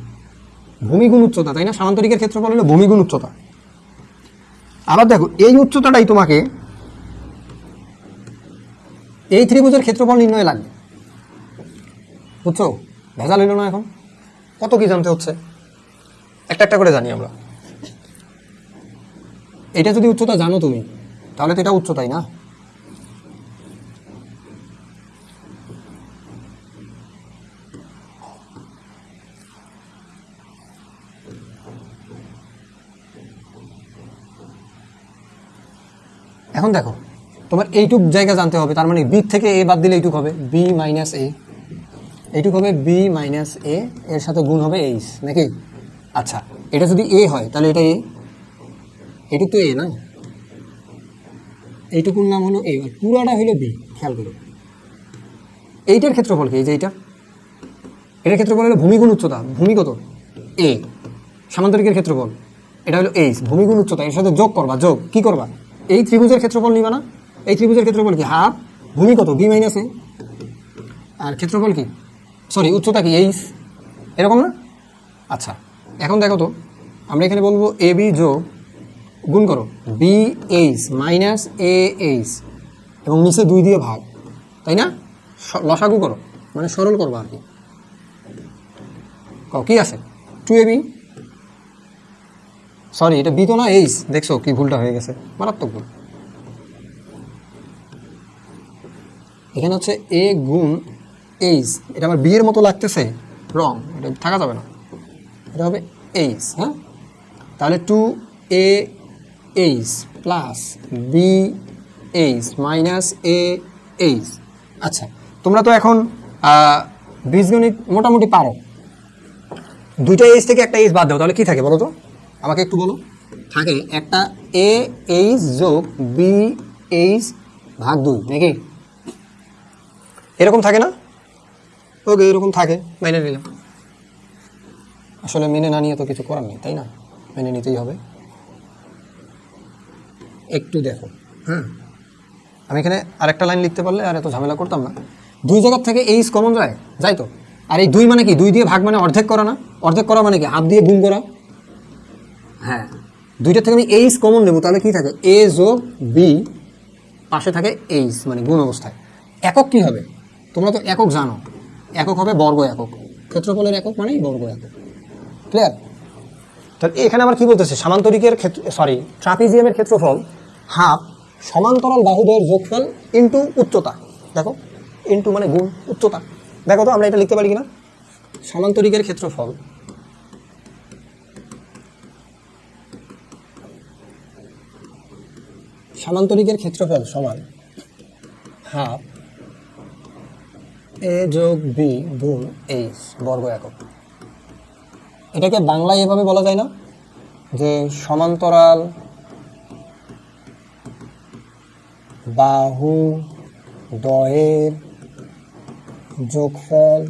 ভূমিগুণ উচ্চতা, তাই না? সামান্তরিকের ক্ষেত্রফল হলো ভূমিগুণ উচ্চতা। আবার দেখো এই উচ্চতাটাই তোমাকে এই ত্রিভুজের ক্ষেত্রফল নির্ণয় লাগবে, বুঝছো? ভেজাল হইল না? এখন কত কি জানতে হচ্ছে, একটা একটা করে জানি আমরা। এটা যদি উচ্চতা জানো তুমি তাহলে তো এটা উচ্চতাই না। এখন দেখো তোমার এইটুক জায়গা জানতে হবে, তার মানে বি থেকে এ বাদ দিলে এইটুক হবে বি মাইনাস এ, এইটুক হবে বি মাইনাস এ, এর সাথে গুণ হবে এইচ, নাকি? আচ্ছা এটা যদি এ হয় তাহলে এটা এ, এইটুক তো এ না, এইটুকুর নাম হলো এ, পুরাটা হইলো বি। খেয়াল করো এইটার ক্ষেত্রফল কি, এই যে এটার ক্ষেত্রফল হলো ভূমিগুণ উচ্চতা, ভূমি কত এ, সামান্তরিকের ক্ষেত্রফল এটা হলো এইচ, ভূমিগুণ উচ্চতা, এর সাথে যোগ করবা, যোগ কি করবা, এই ত্রিভুজের ক্ষেত্রফল নিবা না, এই ত্রিভুজের ক্ষেত্রফল কি হাফ, ভূমি কত বি মাইনাস এ, আর ক্ষেত্রফল কি, সরি উচ্চতা কি এইচ, এরকম না? আচ্ছা এখন দেখো তো আমরা এখানে বলবো এ বি যোগ গুণ করো b h minus a h, এবং নিচে 2 দিয়ে ভাগ, তাই না? লসাগু করো, মানে সরল করবো আর কি। কি আছে 2ab, সরি এটা বি তো না, এইচ, দেখছো কি ভুলটা হয়ে গেছে, মারাত্মক ভুল। এখানে হচ্ছে এ গুণ এইচ, এটা আমার বি এর মতো লাগতেছে, রং, এটা থাকা যাবে না, এটা হবে এইচ। হ্যাঁ তাহলে 2a h plus b h minus a h. আচ্ছা তোমরা তো এখন বীজগণিত মোটামুটি পারো, দুইটা এইচ থেকে একটা এইচ বাদ দাও তাহলে কি থাকে বলো তো, আমাকে একটু বলো। থাকে একটা এ এইচ যোগ বি এইচ ভাগ 2, নাকি? এরকম থাকে না? ওকে এরকম থাকে, মেনে নিলাম। আসলে মেনে না নিয়ে তো কিছু করার নেই, তাই না? মেনে নিতেই হবে। একটু দেখো, হ্যাঁ আমি এখানে আরেকটা লাইন লিখতে পারলে আর এত ঝামেলা করতাম না। 2 জায়গার থেকে এইচ কমন যায়, যাই তো। আর এই 2 মানে কি, 2 দিয়ে ভাগ মানে অর্ধেক করা না, অর্ধেক করা মানে কি হাফ দিয়ে গুণ করা। হ্যাঁ 2টার থেকে আমি এইচ কমন নেব, তাহলে কি থাকে এ যোগ বি, পাশে থাকে এইচ মানে গুণ অবস্থায়। একক কি হবে তোমরা তো একক জানো, একক হবে বর্গ একক, ক্ষেত্রফলের একক মানেই বর্গ একক। ক্লিয়ার? তাহলে এখানে আবার কি বলতেছে, সামান্তরিকের ক্ষেত্র ট্রাপিজিয়ামের ক্ষেত্রফল হাফ সমান্তরাল বাহুদের যোগফল ইন্টু উচ্চতা। দেখো ইন্টু মানে গুণ উচ্চতা। দেখো তো আমরা এটা লিখতে পারি কিনা, সামান্তরিকের ক্ষেত্রফল সমান হাফ এ যোগ বি গুণ এইচ বর্গ একক। এটাকে বাংলায় এভাবে বলা যায় না যে সমান্তরাল বাহু দ্বয়ের যোগফল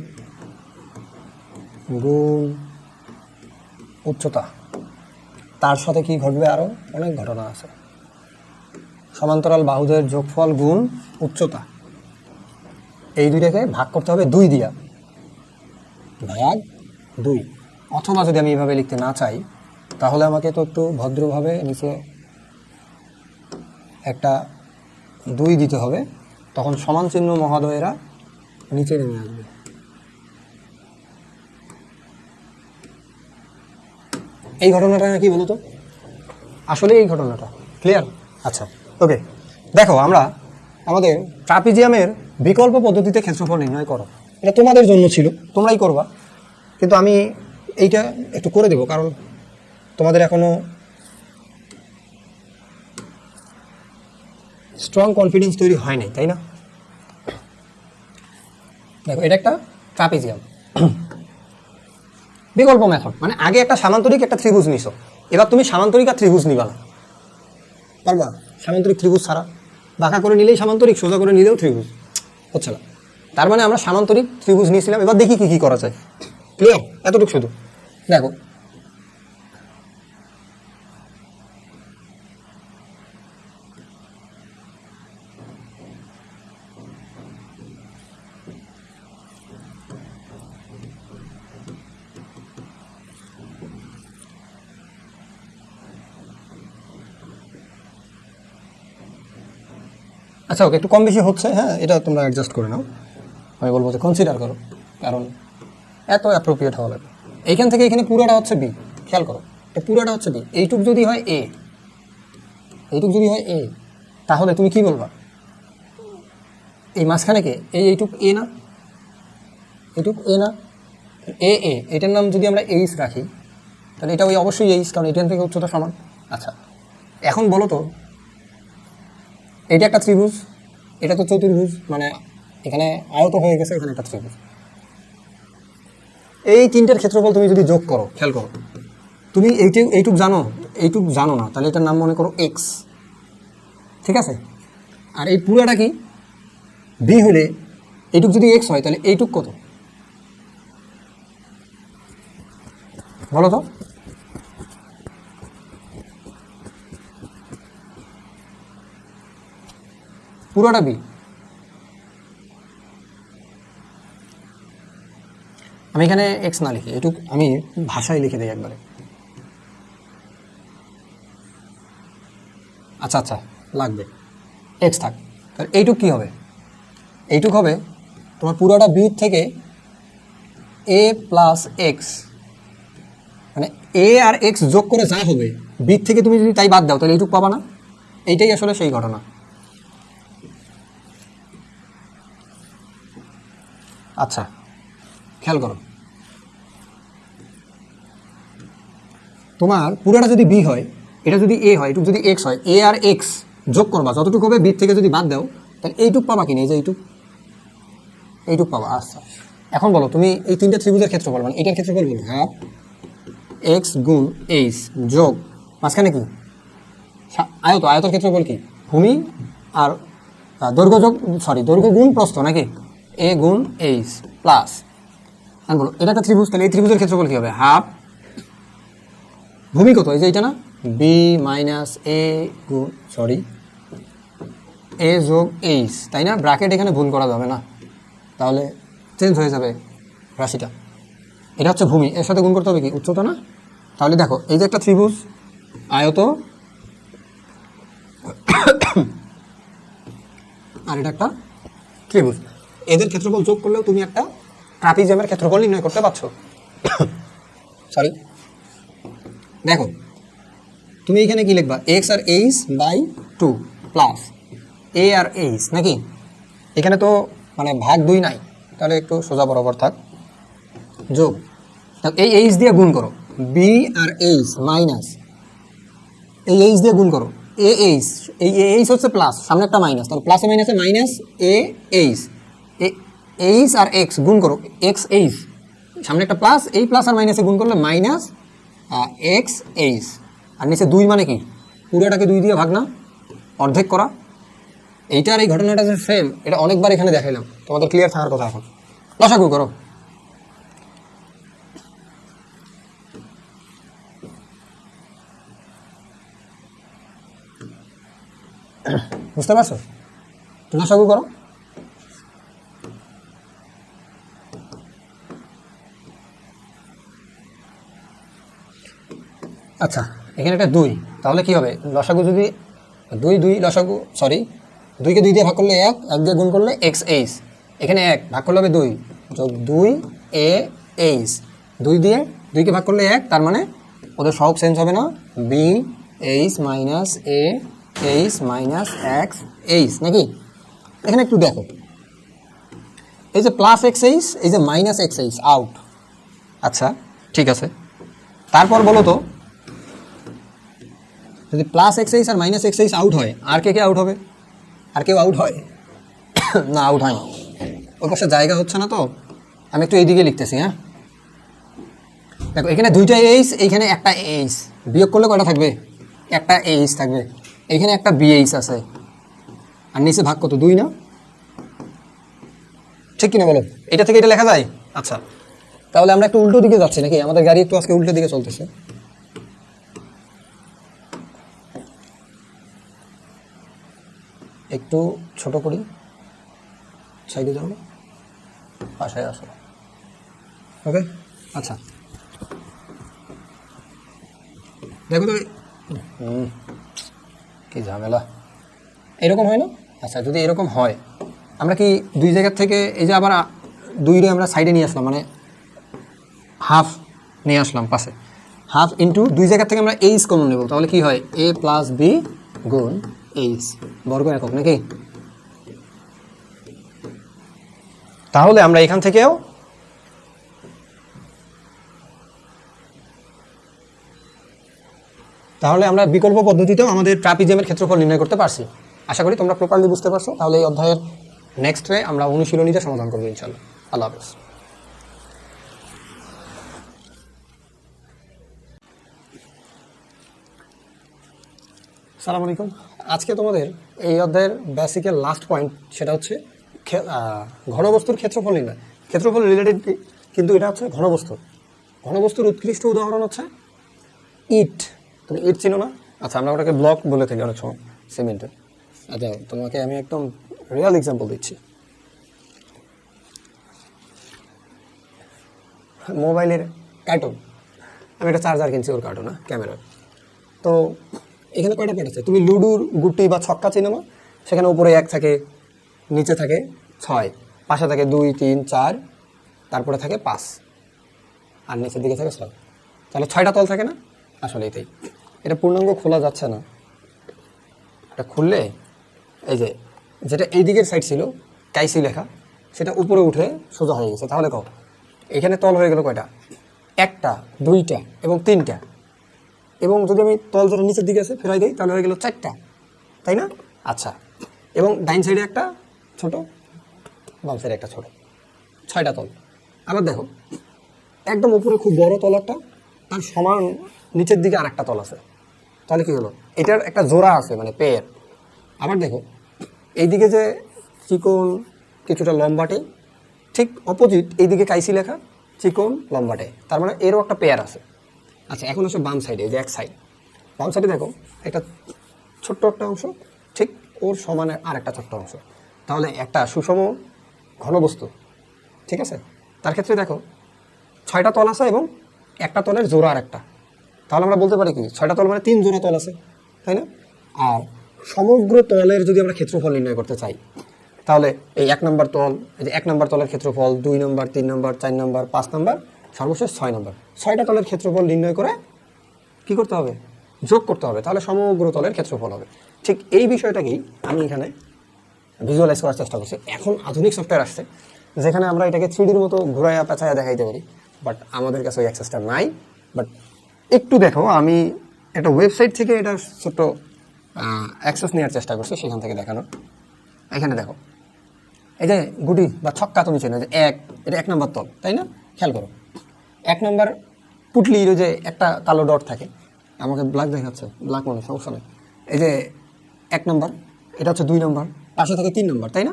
গুণ উচ্চতা। তার সাথে কি ঘটবে, আরও অনেক ঘটনা আছে। সমান্তরাল বাহুদের যোগফল গুণ উচ্চতা, এই দুইটাকে ভাগ করতে হবে 2 দিয়া, ভাগ 2। অথবা যদি আমি এভাবে লিখতে না চাই তাহলে আমাকে তো একটু ভদ্রভাবে নিচে একটা 2 দিতে হবে, তখন সমান চিহ্ন মহোদয়েরা নিচে নেমে আসবে। এই ঘটনাটা কি বলো তো, আসলে এই ঘটনাটা ক্লিয়ার? আচ্ছা ওকে, দেখো আমরা আমাদের ট্রাপিজিয়ামের বিকল্প পদ্ধতিতে ক্ষেত্রফল নির্ণয় করো, এটা তোমাদের জন্য ছিল, তোমরাই করবা, কিন্তু আমি এইটা একটু করে দেবো কারণ তোমাদের এখনো স্ট্রং কনফিডেন্স তৈরি হয় নাই, তাই না? দেখো এটা একটা ট্রাপিজিয়াম বিকল্প মেথড, মানে আগে একটা সামান্তরিক একটা ত্রিভুজ নিছো, এবার তুমি সামান্তরিক আর ত্রিভুজ নিবা না, পারবা? সামান্তরিক ত্রিভুজ ছাড়া বাঁকা করে নিলেই সামান্তরিক, সোজা করে নিলেও ত্রিভুজ, হচ্ছে না। তার মানে আমরা সামান্তরিক ত্রিভুজ নিয়েছিলাম, এবার দেখি কি কি করা যায়। ক্লিয়ার? এতটুকু শুধু দেখো। আচ্ছা ওকে, একটু কম বেশি হচ্ছে, হ্যাঁ এটা তোমরা অ্যাডজাস্ট করে নাও, আমি বলবো যে কনসিডার করো, কারণ এত অ্যাপ্রোপ্রিয়েট হবে। এইখান থেকে এখানে পুরোটা হচ্ছে বি, খেয়াল করো, এটা পুরোটা হচ্ছে বি, এইটুক যদি হয় এ, এইটুক যদি হয় এ, তাহলে তুমি কি বলবা, এই মাঝখানে কে, এইটুক এ না, এইটুক এ না, এ এ, এটার নাম যদি আমরা এইচ রাখি তাহলে এটা ওই অবশ্যই এইচ, কারণ এটার থেকে উচ্চতা সমান। আচ্ছা এখন বলো তো, এটা একটা ত্রিভুজ, এটা তো চতুর্ভুজ, মানে এখানে আয়ত হয়ে গেছে, এখানে একটা ত্রিভুজ। এই তিনটের ক্ষেত্রফল তুমি যদি যোগ করো, খেয়াল করো, তুমি এইটুক জানো না, তাহলে এটার নাম মনে করো এক্স, ঠিক আছে? আর এই পুরোটা কি বি হলে এইটুক যদি এক্স হয় তাহলে এইটুক কত বলো তো? পুরোটা বি। আমি এখানে এক্স না লিখি, এইটুক আমি ভাষায় লিখে দিই একবারে। আচ্ছা আচ্ছা লাগবে, এক্স থাক, তাহলে এইটুক কী হবে, এইটুক হবে তোমার পুরোটা বি থেকে এ প্লাস এক্স, মানে এ আর এক্স যোগ করে যা হবে বি থেকে তুমি যদি তাই বাদ দাও তাহলে এইটুক পাবা না। এইটাই আসলে সেই ঘটনা। আচ্ছা খেয়াল করো, তোমার পুরোটা যদি বি হয়, এটা যদি এ হয়, এইটুক যদি এক্স হয়, এ আর এক্স যোগ করবা, যতটুকু হবে বি থেকে যদি বাদ দাও তাহলে এইটুক পাবা কিনা, এই যে এইটুক পাবা। আচ্ছা এখন বলো তুমি এই তিনটা ত্রিভুজের ক্ষেত্রফল, মানে এটার ক্ষেত্রফল বলো হাফ এক্স গুণ এইচ যোগ মাঝখানে কি আয়তের ক্ষেত্রফল কি, ভূমি আর দৈর্ঘ্য যোগ, দৈর্ঘ্য গুণ প্রস্থ, নাকি এ গুণ এইচ প্লাস, আমি বলো এটা একটা ত্রিভুজ, তাহলে এই ত্রিভুজের ক্ষেত্রফল কি হবে, হাফ ভূমি কত, এই যে এইটা না, বি মাইনাস এ গুণ এ যোগ এইচ, তাই না? ব্র্যাকেট এখানে ভুল করা যাবে না, তাহলে চেঞ্জ হয়ে যাবে রাশিটা। এটা হচ্ছে ভূমি, এর সাথে গুণ করতে হবে কি উচ্চতা না? তাহলে দেখো এই যে একটা ত্রিভুজ আয়ত আর এটা একটা ত্রিভুজ, এদের ক্ষেত্রফল যোগ করলেও তুমি একটা ট্রাপিজিয়ামের ক্ষেত্রফল নির্ণয় করতে পারছো। সরি, দেখো তুমি এখানে কি লিখবা, এক্স আর এইচ বাই 2 প্লাস এ আর এইচ নাকি, এখানে তো মানে ভাগ 2 নাই, তাহলে একটু সোজা বরাবর থাক, যোগ এই এইচ দিয়ে গুণ করো, বি আর এইচ মাইনাস এই এইচ দিয়ে গুণ করো, এ এইচ, এই এ এইচ হচ্ছে প্লাস, সামনে একটা মাইনাস, তাহলে প্লাসে মাইনাসে মাইনাস এ এইচ, এইচ আর এক্স গুণ করো, এক্স এইচ, সামনে একটা প্লাস, এই প্লাস আর মাইনাসে গুণ করলে মাইনাস এক্স এইচ, আর নিচে 2 মানে কি পুরোটাকে 2 দিয়ে ভাগ না, অর্ধেক করা। এইটার এই ঘটনাটা যে সেম, এটা অনেকবার এখানে দেখাইলাম, তোমাদের ক্লিয়ার থাকার কথা। এখন লসাগু করো, বুঝতে পারছো? লসাগু করো, আচ্ছা এখানে একটা 2, তাহলে কি হবে লসাগু যদি 2 লসাগু, সরি 2কে 2 দিয়ে ভাগ করলে 1, 1 দিয়ে গুণ করলে এক্স এইচ, এখানে 1 ভাগ করলে হবে 2 যোগ 2 এ এইচ, 2 দিয়ে 2কে ভাগ করলে 1, তার মানে ওদের সহগ চেঞ্জ হবে না, b h minus a h minus x h নাকি। এখানে একটু দেখো, এই যে প্লাস এক্স এইচ, এই যে মাইনাস এক্স এইচ আউট। আচ্ছা ঠিক আছে, তারপর বলো তো যদি plus x H R minus x H out হয়, আর কে আউট হবে? আর কেউ আউট হয় না, আউট হয় না, ওর পাশে জায়গা হচ্ছে না, তো আমি একটু এইদিকে লিখতেছি। হ্যাঁ দেখো, এখানে 2টা এইচ, এইখানে একটা এইচ, বিয়োগ করলে কয়টা থাকবে? একটা এইচ থাকবে, এইখানে একটা বিএইচ আছে, আর নিচে ভাগ কত 2 না, ঠিক কিনা বলো? এটা থেকে এটা লেখা যায়। আচ্ছা তাহলে আমরা একটু উল্টো দিকে যাচ্ছি নাকি, আমাদের গাড়ি একটু আজকে উল্টো দিকে চলতেছে। একটু ছোট করি, সাইডে যাও, পাশায় আসো, ওকে। আচ্ছা দেখো তো, কি ঝামেলা, এরকম হয় না? আচ্ছা যদি এরকম হয়, আমরা কি 2 জায়গার থেকে এই যে আবার 2 আমরা সাইডে নিয়ে আসলাম, মানে হাফ নিয়ে আসলাম পাশে, হাফ ইন্টু 2 জায়গার থেকে আমরা এইচ কমন নেব, তাহলে কি হয় এ প্লাস বি গুণ এইচ বর্গ একক নাকি। তাহলে আমরা এখান থেকেও বিকল্প পদ্ধতিতেও আমাদের ট্রাপিজিয়ামের ক্ষেত্রফল নির্ণয় করতে পারছি। আশা করি তোমরা প্রপারলি বুঝতে পারছো। তাহলে এই অধ্যায়ের নেক্সটে আমরা অনুশীলনীটা সমাধান করবো ইনশাল্লাহ। আল্লাহ হাফেজ। আসসালামু আলাইকুম। আজকে তোমাদের এই অধ্যায়ের বেসিকের লাস্ট পয়েন্ট, সেটা হচ্ছে ঘনবস্তুর ক্ষেত্রফল নির্ণয়। ক্ষেত্রফল রিলেটেড, কিন্তু এটা হচ্ছে ঘনবস্তু। ঘনবস্তুর উৎকৃষ্ট উদাহরণ হচ্ছে ইট। তুমি ইট চিনো না? আচ্ছা আমরা ওটাকে ব্লক বলে থাকি অনেক সময়, সিমেন্টের। আচ্ছা তোমাকে আমি একদম রিয়েল এক্সাম্পল দিচ্ছি। মোবাইলের কার্টুন, আমি একটা চার্জার কিনছি ওর কার্টুন, না ক্যামেরার। তো এখানে কয়টা পার্ট আছে? তুমি লুডুর গুটি বা ছক্কা চিনো না? সেখানে উপরে 1 থাকে, নিচে থাকে 6, পাশে থাকে 2, 3, 4, তারপরে থাকে 5, আর নিচের দিকে থাকে 6। তাহলে 6টা তল থাকে না? আসলে এটাই। এটা পূর্ণাঙ্গ খোলা যাচ্ছে না, এটা খুললে এই যে যেটা এই দিকের সাইড ছিল কাইসি লেখা, সেটা উপরে উঠে সোজা হয়ে গেছে। তাহলে কত? এখানে তল হয়ে গেল কয়টা? 1টা, 2টা এবং 3টা। এবং যদি আমি তল যেটা নিচের দিকে আছে ফেরাই দিই, তাহলে হয়ে গেল 4টা, তাই না? আচ্ছা, এবং ডাইন সাইডে একটা ছোট, বাম সাইডে একটা ছোট, 6টা তল। আবার দেখো একদম উপরে খুব বড় তল একটা, তার সমান নিচের দিকে আর একটা তল আছে। তাহলে কি হলো? এটার একটা জোড়া আছে, মানে পেয়ার। আবার দেখো এইদিকে যে চিকন কিছুটা লম্বাটে, ঠিক অপোজিট এইদিকে কাইসি লেখা, চিকন লম্বাটে, তার মানে এরও একটা পেয়ার আছে। আচ্ছা এখন আসো বাম সাইডে, যে এক সাইড, বাম সাইডে দেখো একটা ছোট্ট একটা অংশ, ঠিক ওর সমানে আর একটা ছোট্ট অংশ। তাহলে একটা সুষম ঘনবস্তু, ঠিক আছে? তার ক্ষেত্রে দেখো 6টা তল আছে এবং একটা তলের জোড়া আর একটা। তাহলে আমরা বলতে পারি কি 6টা তল মানে 3 জোড়া তল আছে, তাই না? আর সমগ্র তলের যদি আমরা ক্ষেত্রফল নির্ণয় করতে চাই, তাহলে এই 1 নম্বর তল, এই যে 1 নম্বর তলের ক্ষেত্রফল, 2 নম্বর, 3 নম্বর, 4 নম্বর, 5 নম্বর, সর্বশেষ 6 নম্বর, 6টা তলের ক্ষেত্রফল নির্ণয় করে কি করতে হবে, যোগ করতে হবে, তাহলে সমগ্র তলের ক্ষেত্রফল হবে। ঠিক এই বিষয়টাকেই আমি এখানে ভিজুয়ালাইজ করার চেষ্টা করছি। এখন আধুনিক সফটওয়্যার আসছে যেখানে আমরা এটাকে 3Dর মতো ঘুরাইয়া পেঁচাইয়া দেখাইতে পারি, বাট আমাদের কাছে ওই অ্যাক্সেসটা নাই। বাট একটু দেখো, আমি একটা ওয়েবসাইট থেকে এটা ছোট্ট অ্যাক্সেস নেওয়ার চেষ্টা করছি, সেখান থেকে দেখানো। এখানে দেখো, এই যে গুটি বা ছক্কা তুমি চেনো, যে এটা 1 নম্বর তল, তাই না? খেয়াল করো, 1 নম্বর পুটলির যে একটা কালো ডট থাকে, আমাকে ব্ল্যাক দেখাচ্ছে, ব্ল্যাক মানে সমস্যা নেই। এই যে 1 নম্বর, এটা হচ্ছে 2 নম্বর, পাশে থাকে 3 নম্বর, তাই না?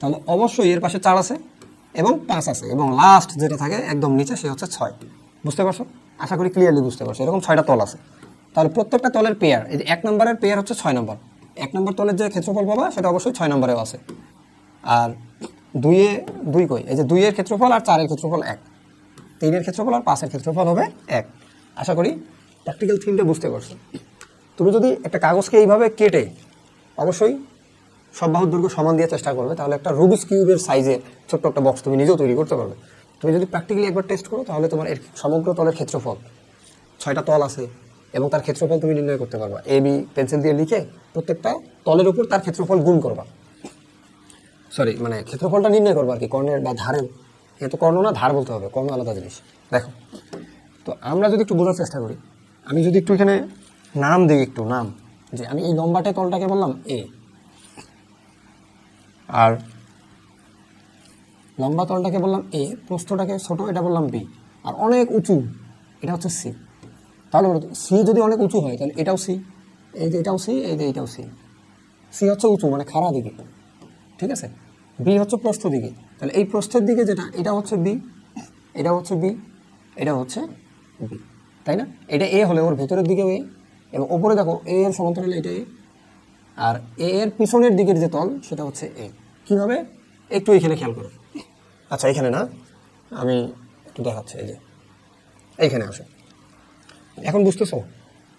তাহলে অবশ্যই এর পাশে 4 আছে এবং 5 আছে, এবং লাস্ট যেটা থাকে একদম নিচে সে হচ্ছে 6। বুঝতে পারছো? আশা করি ক্লিয়ারলি বুঝতে পারছো। এরকম 6টা তল আছে। তাহলে প্রত্যেকটা তলের পেয়ার, এই যে 1 নম্বরের পেয়ার হচ্ছে 6 নম্বর। 1 নম্বর তলের যে ক্ষেত্রফল পাবা সেটা অবশ্যই 6 নম্বরেও আছে। আর 2 কই, এই যে 2 এর ক্ষেত্রফল আর 4 এর ক্ষেত্রফল 1, 3 এর ক্ষেত্রফল আর 5 এর ক্ষেত্রফল হবে 1। আশা করি প্র্যাকটিক্যাল থিমটা বুঝতে পারছো। তুমি যদি একটা কাগজকে এইভাবে কেটে, অবশ্যই সব বাহুর দৈর্ঘ্য সমান দিয়ে চেষ্টা করবে, তাহলে একটা রুবিক্স কিউবের সাইজের ছোট্ট একটা বক্স তুমি নিজেও তৈরি করতে পারবে। তুমি যদি প্র্যাকটিক্যালি একবার টেস্ট করো, তাহলে তোমার এর সমগ্র তলের ক্ষেত্রফল, 6টা তল আছে এবং তার ক্ষেত্রফল তুমি নির্ণয় করতে পারবা। এ বি পেন্সিল দিয়ে লিখে প্রত্যেকটা তলের উপর তার ক্ষেত্রফল গুণ করবা, সরি মানে ক্ষেত্রফলটা নির্ণয় করবা আর কি, কর্ণের বা ধারের। এ তো কর্ণ না, ধার বলতে হবে, কর্ণ আলাদা জিনিস। দেখো, তো আমরা যদি একটু বোঝার চেষ্টা করি, আমি যদি একটু এখানে নাম দিই, একটু নাম, যে আমি এই লম্বাটে তলটাকে বললাম এ, আর লম্বা তলটাকে বললাম এ, প্রস্থটাকে ছোট এটা বললাম বি, আর অনেক উঁচু এটা হচ্ছে সি। তাহলে সি যদি অনেক উঁচু হয়, তাহলে এটাও সি, এই যে এটাও সি, এই যে এটাও সি। সি হচ্ছে উঁচু মানে খাড়া দিকে, ঠিক আছে? বি হচ্ছে প্রস্থ দিকে, তাহলে এই প্রস্থের দিকে যেটা, এটা হচ্ছে বি, এটা হচ্ছে বি, এটা হচ্ছে বি, তাই না? এটা এ হলে ওর ভেতরের দিকেও এ, এবং ওপরে দেখো এ এর সমান্তরালে এটা এ, আর এ এর পিছনের দিকের যে তল সেটা হচ্ছে এ। কীভাবে, একটু এখানে খেয়াল করো। আচ্ছা, এখানে না, আমি একটু দেখাচ্ছি, এই যে এইখানে আসো, এখন বুঝতেছো?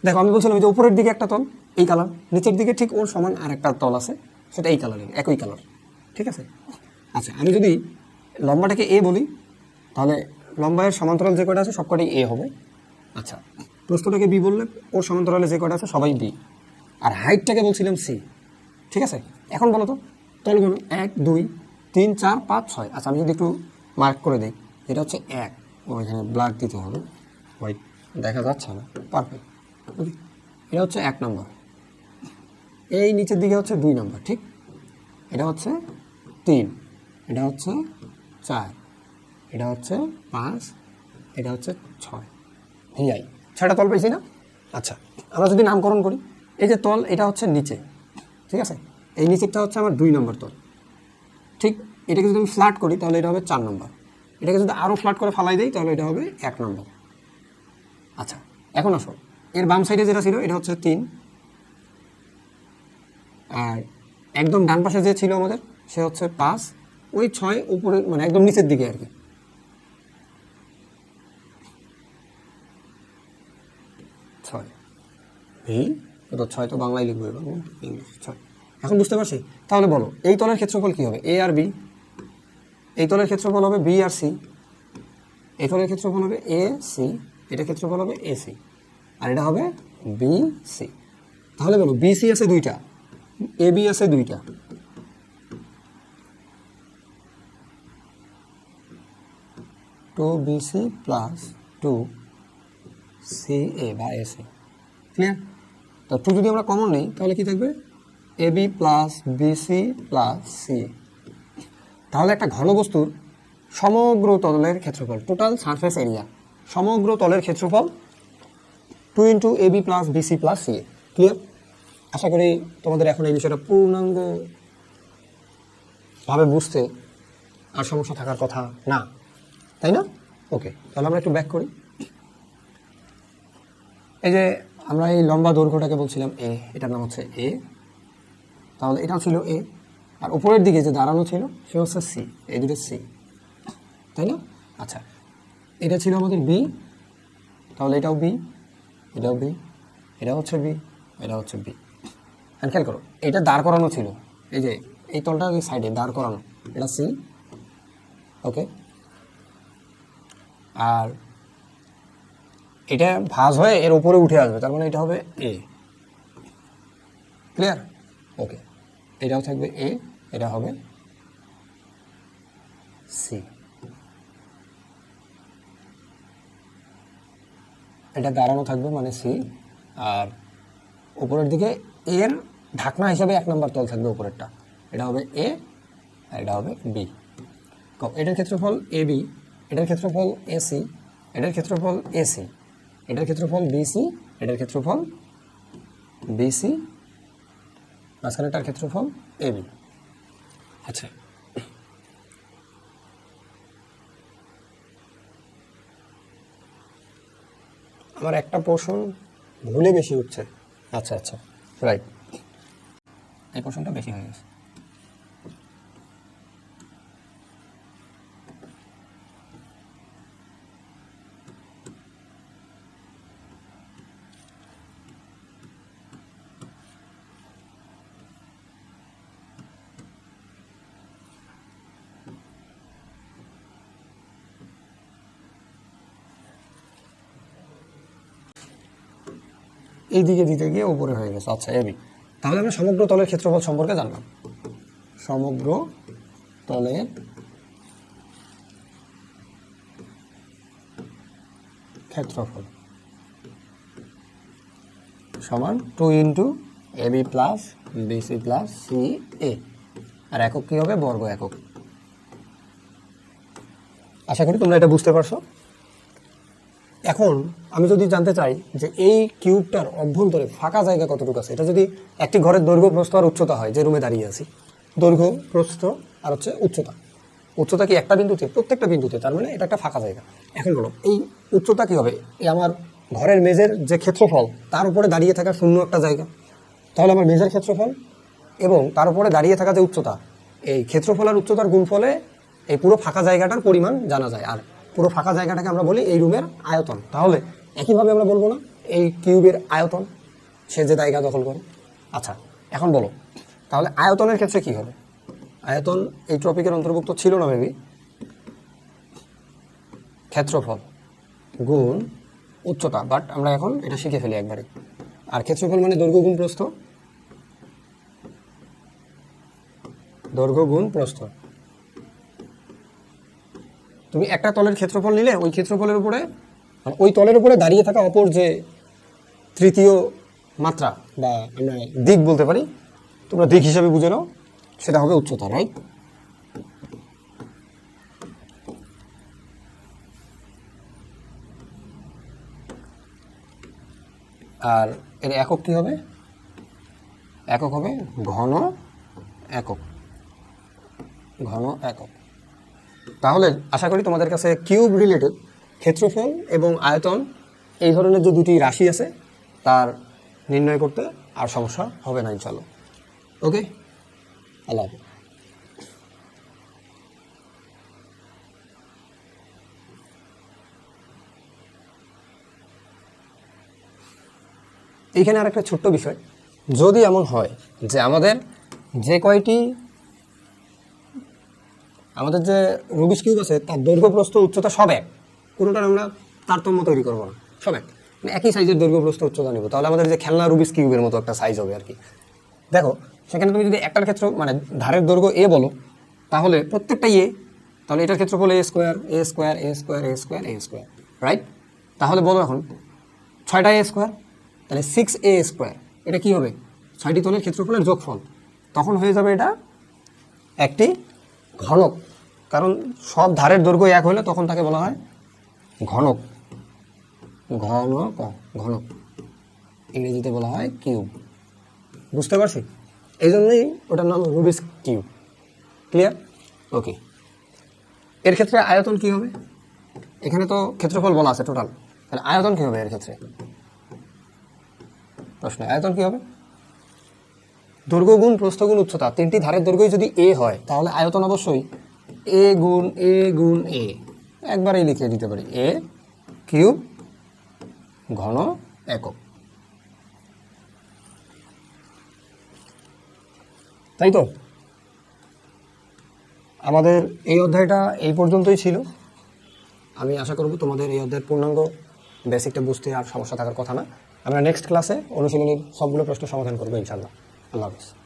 দেখো, আমি বলছিলাম যে উপরের দিকে একটা তল এই কালার, নিচের দিকে ঠিক ওর সমান আর একটা তল আছে, সেটা এই কালারের, একই কালার, ঠিক আছে? আচ্ছা, আমি যদি লম্বাটাকে এ বলি, তাহলে লম্বায়ের সমান্তরাল যে কয়টা আছে সব কটাই এ হবে। আচ্ছা, প্রস্থটাকে বি বললে ওর সমান্তরালে যে কয়টা আছে সবাই বি, আর হাইটটাকে বলছিলাম সি, ঠিক আছে? এখন বলো তো তলগুলো 1 2 3 4 5 6। আচ্ছা, আমি যদি একটু মার্ক করে দিই, এটা হচ্ছে 1, ওইখানে ব্ল্যাক দিতে হবে, হোয়াইট দেখা যাচ্ছে না, পারফেক্ট। এটা হচ্ছে 1 নম্বর, এই নিচের দিকে হচ্ছে 2 নম্বর, ঠিক? এটা হচ্ছে 3, এটা হচ্ছে 4, এটা হচ্ছে 5, এটা হচ্ছে 6। ভিআই 6টা তল পেয়েছি না? আচ্ছা, আমরা যদি নামকরণ করি, এই যে তল এটা হচ্ছে নিচে, ঠিক আছে? এই নিচেরটা হচ্ছে আমার 2 নম্বর তল, ঠিক? এটাকে যদি আমি ফ্ল্যাট করি তাহলে এটা হবে 4 নম্বর, এটাকে যদি আরও ফ্ল্যাট করে ফালাই দিই তাহলে এটা হবে 1 নম্বর। আচ্ছা, এখন আসো, এর বাম সাইডে যেটা ছিল এটা হচ্ছে 3, আর একদম ডান পাশে যে ছিল আমাদের সে হচ্ছে 5, ওই 6 উপরে মানে একদম নিচের দিকে আর কি, 6 ভি, তো 6 তো বাংলায় লিখবো এবার, ইংলিশ 6। এখন বুঝতে পারছি? তাহলে বলো এই তলের ক্ষেত্রফল কী হবে? এ আর বি। এই তলের ক্ষেত্রফল হবে বি আর সি, এই তলের ক্ষেত্রফল হবে এ সি, এটা ক্ষেত্রফল হবে এ সি, আর এটা হবে বি সি। তাহলে বলো বি সি আছে 2টা, এ বি আছে 2টা, two B C plus 2 C A বা এ সি। ক্লিয়ার? তো 2 যদি আমরা কমন নিই তাহলে কি থাকবে? A B plus B C plus C. তাহলে একটা ঘনবস্তুর সমগ্র তলের ক্ষেত্রফল, টোটাল সারফেস এরিয়া, সমগ্র তলের ক্ষেত্রফল 2 into A B plus B C plus C A. Clear? আশা করি তোমাদের এখন এই বিষয়টা পূর্ণাঙ্গভাবে বুঝতে আর সমস্যা থাকার কথা না, তাই না? ওকে, তাহলে আমরা একটু ব্যাক করি। এই যে আমরা এই লম্বা দৈর্ঘ্যটাকে বলছিলাম এ, এটার নাম হচ্ছে এ, তাহলে এটাও ছিল এ, আর উপরের দিকে যে দাঁড়ানো ছিল সে হচ্ছে সি, এই দুটো সি, তাই না? আচ্ছা, এটা ছিল আমাদের বি, তাহলে এটাও বি, এটাও বি, এটা হচ্ছে বি, এটা হচ্ছে বি। আর খেয়াল করো, এটা দাঁড় করানো ছিল, এই যে এই তলটা ওই সাইডে দাঁড় করানো, এটা সি। ওকে, আর এটা ভাঁজ হয়ে এর উপরে উঠে আসবে, তার মানে এটা হবে এ। ক্লিয়ার? ওকে, এটাও থাকবে এ, এটা হবে সি। এটা দাঁড়ানো থাকবে মানে সি, আর উপরের দিকে এর ঢাকনা হিসাবে 1 নম্বর তল থাকবে উপরেরটা, এটা হবে এ আর এটা হবে বি। এটার ক্ষেত্রফল এ বি, এটার ক্ষেত্রফল এ সি, এটার ক্ষেত্রফল এ সি, এটার ক্ষেত্রফল বিসি, এটার ক্ষেত্রফল বিসি, মাঝখানেটার ক্ষেত্রফল এ বি। আচ্ছা, আমার একটা পোর্শন ভুলে বেশি উঠছে। আচ্ছা আচ্ছা, রাইট, এই পোর্শনটা বেশি হয়ে গেছে। এই দিকে দিতে গিয়ে উপরে হয়ে গেছে। আচ্ছা, এবি। তাহলে আমরা সমগ্র তলের ক্ষেত্রফল সম্পর্কে জানলাম। সমগ্র তলের ক্ষেত্রফল সমান 2 into AB plus BC plus C A, আর একক কী হবে? বর্গ একক। আশা করি তোমরা এটা বুঝতে পারছো। এখন আমি যদি জানতে চাই যে এই কিউবটার অভ্যন্তরে ফাঁকা জায়গা কতটুকু আছে, এটা যদি একটি ঘরের দৈর্ঘ্য, প্রস্থ আর উচ্চতা হয়, যে রুমে দাঁড়িয়ে আছি, দৈর্ঘ্য, প্রস্থ আর হচ্ছে উচ্চতা। উচ্চতা কি একটা বিন্দুতে? প্রত্যেকটা বিন্দুতে, তার মানে এটা একটা ফাঁকা জায়গা। এখন বলো এই উচ্চতা কি হবে? এই আমার ঘরের মেঝের যে ক্ষেত্রফল, তার উপরে দাঁড়িয়ে থাকা শূন্য একটা জায়গা, তাহলে আমার মেঝের ক্ষেত্রফল এবং তার উপরে দাঁড়িয়ে থাকা যে উচ্চতা, এই ক্ষেত্রফল আর উচ্চতার গুণফলে এই পুরো ফাঁকা জায়গাটার পরিমাণ জানা যায়। আর পুরো ফাঁকা জায়গাটাকে আমরা বলি এই রুমের আয়তন। তাহলে একইভাবে আমরা বলবো না এই কিউবের আয়তন, সে যে জায়গা দখল করে। আচ্ছা, এখন বলো তাহলে আয়তনের ক্ষেত্রে কি হবে? আয়তন এই টপিকের অন্তর্ভুক্ত ছিল না মেবি। ক্ষেত্রফল গুণ উচ্চতা, বাট আমরা এখন এটা শিখে ফেলি একবারে। আর ক্ষেত্রফল মানে দৈর্ঘ্য গুণ প্রস্থ, দৈর্ঘ্য গুণ প্রস্থ। তুমি একটা তলের ক্ষেত্রফল নিলে ওই ক্ষেত্রফলের উপরে, মানে ওই তলের উপরে দাঁড়িয়ে থাকা অপর যে তৃতীয় মাত্রা বা আমরা দিক বলতে পারি, তোমরা দিক হিসাবে বুঝে নাও, সেটা হবে উচ্চতা, রাইট? আর এর একক কি হবে? একক হবে ঘন একক, ঘন একক। তাহলে আশা করি তোমাদের কাছে কিউব রিলেটেড ক্ষেত্রফল এবং আয়তন এই ধরনের যে দুটি রাশি আছে তার নির্ণয় করতে আর সমস্যা হবে না ইনশাআল্লাহ। ওকে, আল্লাহ হাফেজ। এইখানে আর একটা ছোট্ট বিষয়, যদি এমন হয় যে আমাদের যে কয়টি আমাদের যে রুবিক্স কিউব আছে তার দৈর্ঘ্য, প্রস্থ, উচ্চতা সব এক, কোনোটার আমরা তারতম্য তৈরি করবো না, সব এক, মানে একই সাইজের দৈর্ঘ্য, প্রস্থ, উচ্চতা নেব, তাহলে আমাদের যে খেলনা রুবিক্স কিউবের মতো একটা সাইজ হবে আর কি। দেখো সেখানে তুমি যদি একটার ক্ষেত্র মানে ধারের দৈর্ঘ্য এ বলো, তাহলে প্রত্যেকটাই এ, তাহলে এটার ক্ষেত্রফল এ স্কোয়ার, এ স্কোয়ার, এ স্কোয়ার, এ স্কোয়ার, এ স্কোয়ার, রাইট? তাহলে বলো এখন 6টা এ স্কোয়ার, তাহলে 6a স্কোয়ার, এটা কি হবে? 6টি তলের ক্ষেত্রফলের যোগফল। তখন হয়ে যাবে এটা একটি ঘনক, কারণ সব ধারের দৈর্ঘ্য এক হলে তখন তাকে বলা হয় ঘনক। ঘনক, ঘনক ইংরেজিতে বলা হয় কিউব। বুঝতে পারছি? এই জন্যই ওটার নাম রুবিক্স কিউব। ক্লিয়ার? ওকে। এর ক্ষেত্রে আয়তন কি হবে? এখানে তো ক্ষেত্রফল বলা আছে টোটাল, তাহলে আয়তন কি হবে এর ক্ষেত্রে? প্রশ্ন, আয়তন কি হবে? দৈর্ঘ্য গুণ প্রস্থ গুণ উচ্চতা, তিনটি ধারের দৈর্ঘ্যই যদি এ হয় তাহলে আয়তন অবশ্যই এ গুণ এ গুণ এ, একবারেই লিখে দিতে পারি এ কিউব ঘন একক, তাই তো? আমাদের এই অধ্যায়টা এই পর্যন্তই ছিল। আমি আশা করব তোমাদের এই অধ্যায়ের পূর্ণাঙ্গ বেসিকটা বুঝতে আর সমস্যা থাকার কথা না। আমরা নেক্সট ক্লাসে অনুশীলনীর সবগুলো প্রশ্ন সমাধান করবো ইনশাআল্লাহ। আল্লাহ হাফিজ।